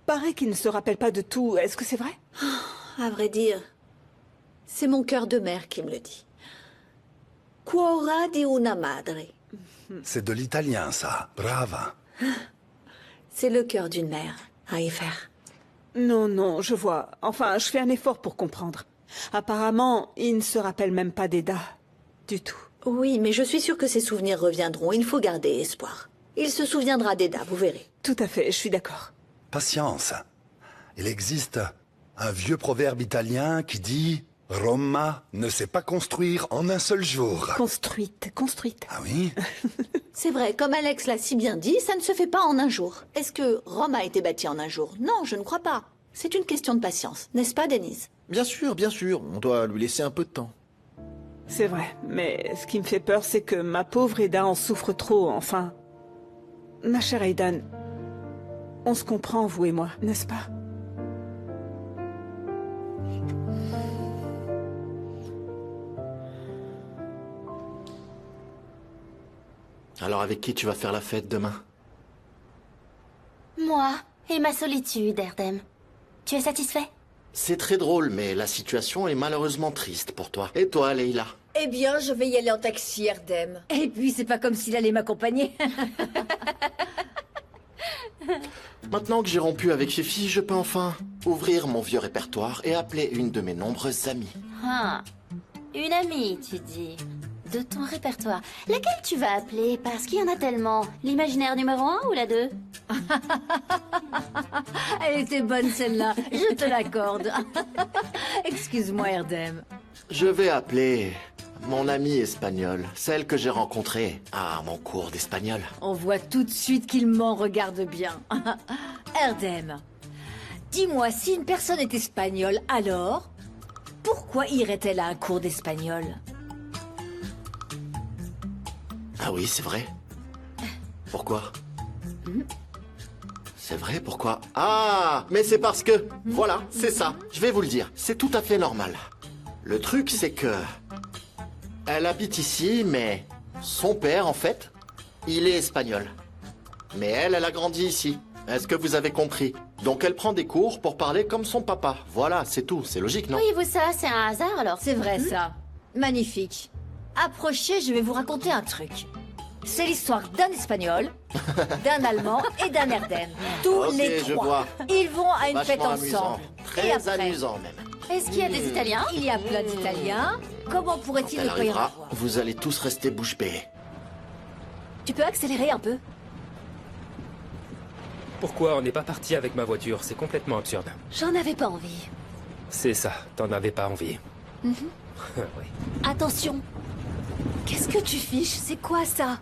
paraît qu'il ne se rappelle pas de tout. Est-ce que c'est vrai? À vrai dire, c'est mon cœur de mère qui me le dit. Cuora di una madre. C'est de l'italien, ça. Brava. C'est le cœur d'une mère, à y faire. Non, non, je vois. Enfin, je fais un effort pour comprendre. Apparemment, il ne se rappelle même pas d'Eda. Du tout. Oui, mais je suis sûre que ses souvenirs reviendront. Il faut garder espoir. Il se souviendra d'Eda, vous verrez. Tout à fait, je suis d'accord. Patience. Il existe un vieux proverbe italien qui dit « Roma ne sait pas construire en un seul jour ». Construite. Ah oui? C'est vrai, comme Alex l'a si bien dit, ça ne se fait pas en un jour. Est-ce que Rome a été bâtie en un jour? Non, je ne crois pas. C'est une question de patience, n'est-ce pas, Denise? Bien sûr, on doit lui laisser un peu de temps. C'est vrai, mais ce qui me fait peur, c'est que ma pauvre Eda en souffre trop, enfin. Ma chère Aidan, on se comprend, vous et moi, n'est-ce pas? Alors avec qui tu vas faire la fête demain? Moi et ma solitude, Erdem. Tu es satisfait? C'est très drôle, mais la situation est malheureusement triste pour toi. Et toi, Leila? Eh bien, je vais y aller en taxi, Erdem. Et puis, c'est pas comme s'il allait m'accompagner. Maintenant que j'ai rompu avec Fifi, je peux enfin ouvrir mon vieux répertoire et appeler une de mes nombreuses amies. Ah, une amie, tu dis. De ton répertoire. Laquelle tu vas appeler? Parce qu'il y en a tellement. L'imaginaire numéro 1 ou la 2? Elle était bonne, celle-là. Je te l'accorde. Excuse-moi, Erdem. Je vais appeler mon amie espagnole, celle que j'ai rencontrée à mon cours d'espagnol. On voit tout de suite qu'il m'en regarde bien. Erdem, dis-moi, si une personne est espagnole, alors pourquoi irait-elle à un cours d'espagnol? Ah oui, c'est vrai. Pourquoi? C'est vrai, pourquoi? Ah, mais c'est parce que... Voilà, c'est ça. Je vais vous le dire. C'est tout à fait normal. Le truc, c'est que... Elle habite ici, mais... Son père, en fait, il est espagnol. Mais elle a grandi ici. Est-ce que vous avez compris? Donc elle prend des cours pour parler comme son papa. Voilà, c'est tout. C'est logique, non? Voyez-vous ça, c'est un hasard alors? C'est vrai, ça. Magnifique. Approchez, je vais vous raconter un truc. C'est l'histoire d'un Espagnol, d'un Allemand et d'un Erdem. Tous les je trois. vois. Ils vont à une fête Vachement amusant. ensemble. Très Et après, amusant, même. Est-ce qu'il y a des Italiens? Il y a plein d'Italiens. Comment pourrait-il Elle ne pas y en arrivera, avoir? vous allez tous rester bouche bée. Tu peux accélérer un peu? Pourquoi on n'est pas parti avec ma voiture? C'est complètement absurde. J'en avais pas envie. C'est ça, t'en avais pas envie. Mhm. Oui. Attention. Qu'est-ce que tu fiches? C'est quoi ça?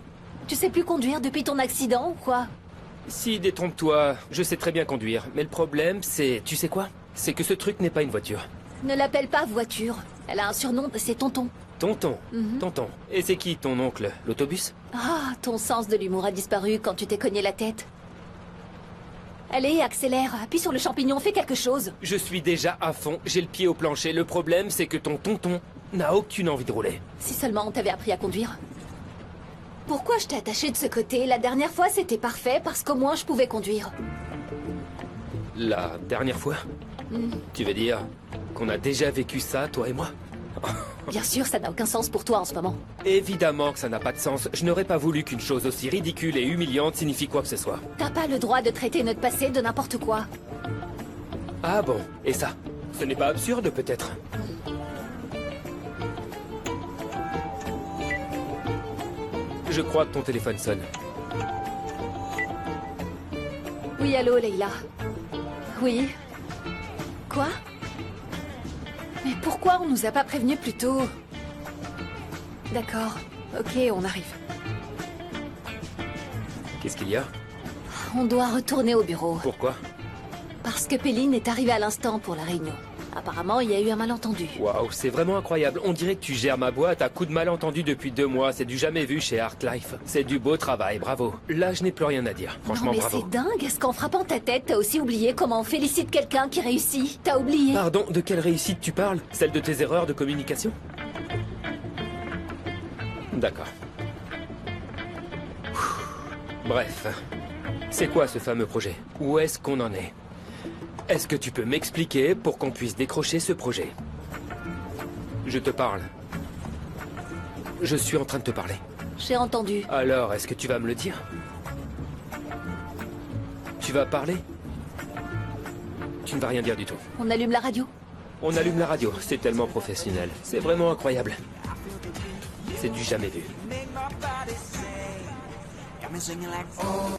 Tu sais plus conduire depuis ton accident ou quoi? Si, détrompe-toi, je sais très bien conduire. Mais le problème, c'est... Tu sais quoi? C'est que ce truc n'est pas une voiture. Ne l'appelle pas voiture. Elle a un surnom, c'est Tonton. Tonton. Mhm. Tonton. Et c'est qui ton oncle? L'autobus? Ah, ton sens de l'humour a disparu quand tu t'es cogné la tête. Allez, accélère, appuie sur le champignon, fais quelque chose. Je suis déjà à fond, j'ai le pied au plancher. Le problème, c'est que ton tonton n'a aucune envie de rouler. Si seulement on t'avait appris à conduire. Pourquoi je t'ai attaché de ce côté? La dernière fois, c'était parfait parce qu'au moins je pouvais conduire. La dernière fois? Tu veux dire qu'on a déjà vécu ça, toi et moi? Bien sûr, ça n'a aucun sens pour toi en ce moment. Évidemment que ça n'a pas de sens. Je n'aurais pas voulu qu'une chose aussi ridicule et humiliante signifie quoi que ce soit. T'as pas le droit de traiter notre passé de n'importe quoi. Ah bon? Et ça? Ce n'est pas absurde, peut-être? Je crois que ton téléphone sonne. Oui, allô, Leila. Oui. Quoi? Mais pourquoi on nous a pas prévenus plus tôt? D'accord. Ok, on arrive. Qu'est-ce qu'il y a? On doit retourner au bureau. Pourquoi? Parce que Péline est arrivée à l'instant pour la réunion. Apparemment, il y a eu un malentendu. Waouh, c'est vraiment incroyable. On dirait que tu gères ma boîte à coup de malentendu depuis 2 mois. C'est du jamais vu chez Arclife. C'est du beau travail, bravo. Là, je n'ai plus rien à dire. Franchement, non, mais bravo. c'est dingue. Est-ce qu'en frappant ta tête, t'as aussi oublié comment on félicite quelqu'un qui réussit? T'as oublié? Pardon, de quelle réussite tu parles? Celle de tes erreurs de communication? D'accord. Bref. C'est quoi ce fameux projet? Où est-ce qu'on en est? Est-ce que tu peux m'expliquer pour qu'on puisse décrocher ce projet? Je te parle. Je suis en train de te parler. J'ai entendu. Alors, est-ce que tu vas me le dire? Tu vas parler? Tu ne vas rien dire du tout. On allume la radio? On allume la radio, c'est tellement professionnel. C'est vraiment incroyable. C'est du jamais vu.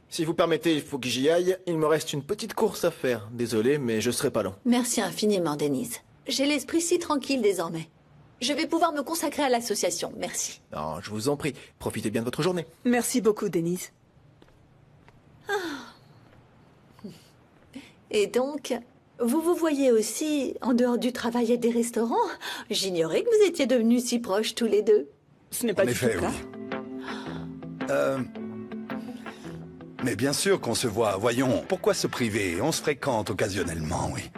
Si vous permettez, il faut que j'y aille. Il me reste une petite course à faire. Désolé, mais je serai pas long. Merci infiniment, Denise. J'ai l'esprit si tranquille désormais. Je vais pouvoir me consacrer à l'association. Merci. Non, je vous en prie. Profitez bien de votre journée. Merci beaucoup, Denise. Et donc, vous vous voyez aussi en dehors du travail et des restaurants? J'ignorais que vous étiez devenus si proches tous les deux. Ce n'est pas En du effet, tout le cas. oui. Mais bien sûr qu'on se voit. Voyons, pourquoi se priver? On se fréquente occasionnellement, oui.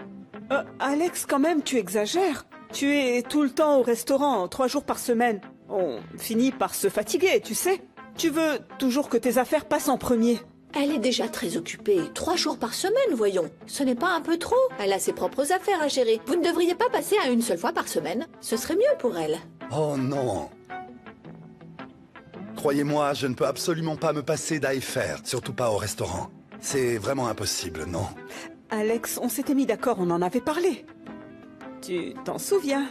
Alex, quand même, tu exagères. Tu es tout le temps au restaurant, 3 jours par semaine. On finit par se fatiguer, tu sais. Tu veux toujours que tes affaires passent en premier. Elle est déjà très occupée. 3 jours par semaine, voyons. Ce n'est pas un peu trop? Elle a ses propres affaires à gérer. Vous ne devriez pas passer à une seule fois par semaine. Ce serait mieux pour elle. Oh non. Croyez-moi, je ne peux absolument pas me passer d'AFR, surtout pas au restaurant. C'est vraiment impossible, non? Alex, on s'était mis d'accord, on en avait parlé. Tu t'en souviens?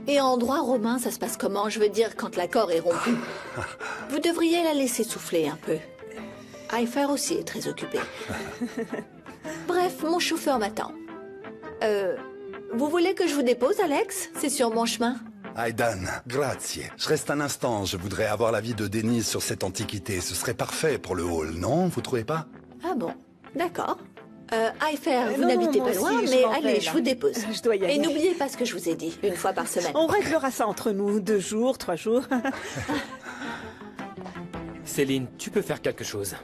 Et en droit romain, ça se passe comment? Je veux dire, quand l'accord est rompu. Vous devriez la laisser souffler un peu. Aifer aussi est très occupé. Bref, mon chauffeur m'attend. Vous voulez que je vous dépose, Alex? C'est sur mon chemin. Aidan, grazie. Je reste un instant, je voudrais avoir l'avis de Denise sur cette antiquité. Ce serait parfait pour le hall, non? Vous trouvez pas? Ah bon, d'accord. Aifer, vous non, n'habitez moi pas loin, aussi, je mais m'en allez, vais, je là. vous dépose. Je dois y aller. Et n'oubliez pas ce que je vous ai dit, une fois par semaine. On réglera ça entre nous, 2 jours, 3 jours. Céline, tu peux faire quelque chose.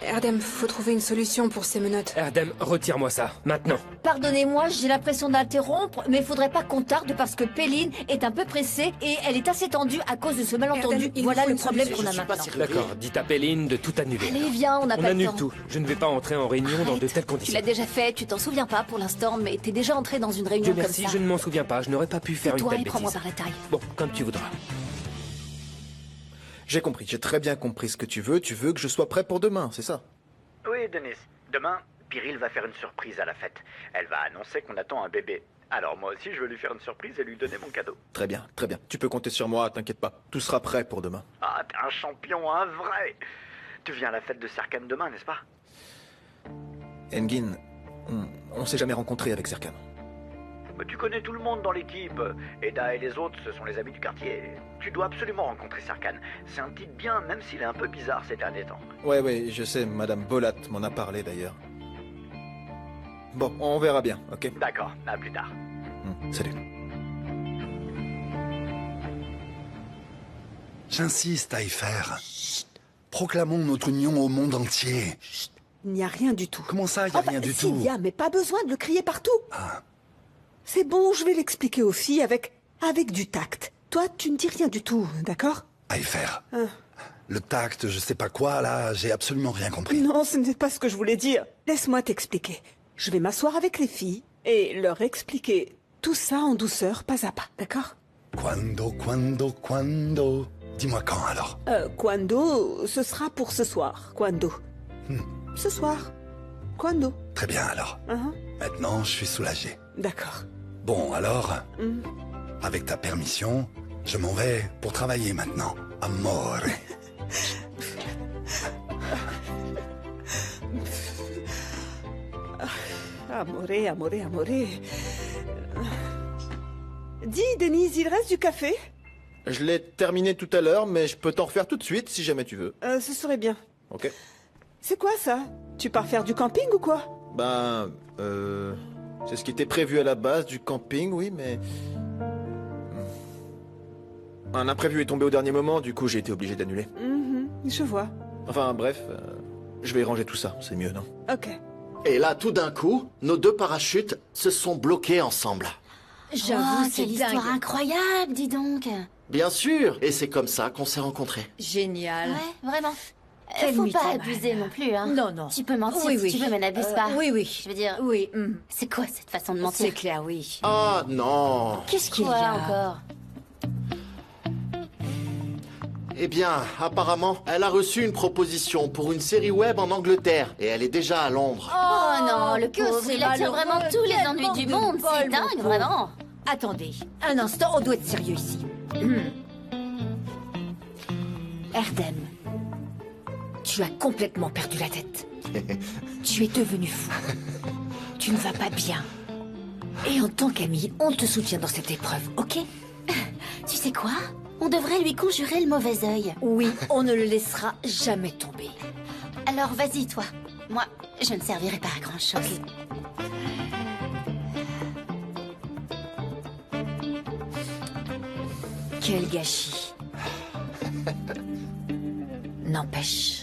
Erdem, faut trouver une solution pour ces menottes. Erdem, retire-moi ça, maintenant. Pardonnez-moi, j'ai l'impression d'interrompre, mais faudrait pas qu'on tarde parce que Péline est un peu pressée et elle est assez tendue à cause de ce malentendu. Erdem, il Voilà nous faut le une problème solution. qu'on a Je suis pas maintenant. D'accord, dis à Péline de tout annuler. Allez, viens, on n'a On pas le annule temps. tout. Je ne vais pas entrer en réunion dans de telles Tu conditions. l'as déjà fait, tu t'en souviens pas pour l'instant, mais t'es déjà entré dans une réunion Dieu comme merci, ça. je ne m'en souviens pas. Je n'aurais pas pu faire une Toi telle et prends-moi bêtise. par la taille. Bon, comme tu voudras. J'ai compris, j'ai très bien compris ce que tu veux. Tu veux que je sois prêt pour demain, c'est ça? Oui, Denise. Demain, Pyrrhil va faire une surprise à la fête. Elle va annoncer qu'on attend un bébé. Alors moi aussi, je veux lui faire une surprise et lui donner mon cadeau. Très bien, très bien. Tu peux compter sur moi, t'inquiète pas. Tout sera prêt pour demain. Ah, t'es un champion, un vrai. Tu viens à la fête de Serkan demain, n'est-ce pas? Engin, on s'est jamais rencontré avec Serkan. Mais tu connais tout le monde dans l'équipe. Eda et les autres, ce sont les amis du quartier. Tu dois absolument rencontrer Serkan. C'est un type bien, même s'il est un peu bizarre ces derniers temps. Ouais, je sais, Madame Bolat m'en a parlé d'ailleurs. Bon, on verra bien, ok? D'accord, à plus tard. Salut. J'insiste, Aifer. Proclamons notre union au monde entier. Il n'y a rien du tout. Comment ça, il n'y a rien du tout? Il y a, mais pas besoin de le crier partout. C'est bon, je vais l'expliquer aux filles avec du tact. Toi, tu ne dis rien du tout, d'accord? Aifer. Le tact, je sais pas quoi, là, j'ai absolument rien compris. Non, ce n'est pas ce que je voulais dire. Laisse-moi t'expliquer. Je vais m'asseoir avec les filles et leur expliquer tout ça en douceur, pas à pas, d'accord? Quando? Dis-moi quand, alors? Quando, ce sera pour ce soir. Quando? Ce soir. Quando? Très bien, alors. Maintenant, je suis soulagé. D'accord. Bon, alors, avec ta permission, je m'en vais pour travailler maintenant. Amore. Amore. Dis, Denise, il reste du café? Je l'ai terminé tout à l'heure, mais je peux t'en refaire tout de suite si jamais tu veux. Ce serait bien. Ok. C'est quoi ça? Tu pars faire du camping ou quoi? C'est ce qui était prévu à la base du camping, oui, mais... Un imprévu est tombé au dernier moment, du coup j'ai été obligé d'annuler. Je vois. Enfin bref, je vais ranger tout ça, c'est mieux, non? Ok. Et là, tout d'un coup, nos 2 parachutes se sont bloqués ensemble. J'avoue, c'est quelle histoire dingue. incroyable, dis donc. Bien sûr, et c'est comme ça qu'on s'est rencontrés. Génial. Ouais, vraiment. Quelle Faut nuit pas très abuser non plus, hein. Non, non. Tu peux mentir Oui, si oui. tu veux, mais n'abuse pas. Oui, oui. Je veux dire, Oui. c'est quoi cette façon de mentir? C'est clair, oui. Ah non. Qu'est-ce qu'il y Quoi a encore? Eh bien, apparemment, elle a reçu une proposition pour une série web en Angleterre et elle est déjà à Londres. Oh non, le que pauvre, c'est il attire malheureux. vraiment tous les Quel ennuis manque du de monde. bol, C'est mon dingue, pauvre. vraiment. Attendez, un instant, on doit être sérieux ici. Erdem, tu as complètement perdu la tête. Tu es devenu fou. Tu ne vas pas bien. Et en tant qu'ami, on te soutient dans cette épreuve, ok? Tu sais quoi? On devrait lui conjurer le mauvais œil. Oui, on ne le laissera jamais tomber. Alors vas-y, toi. Moi, je ne servirai pas à grand-chose. Quel gâchis. N'empêche,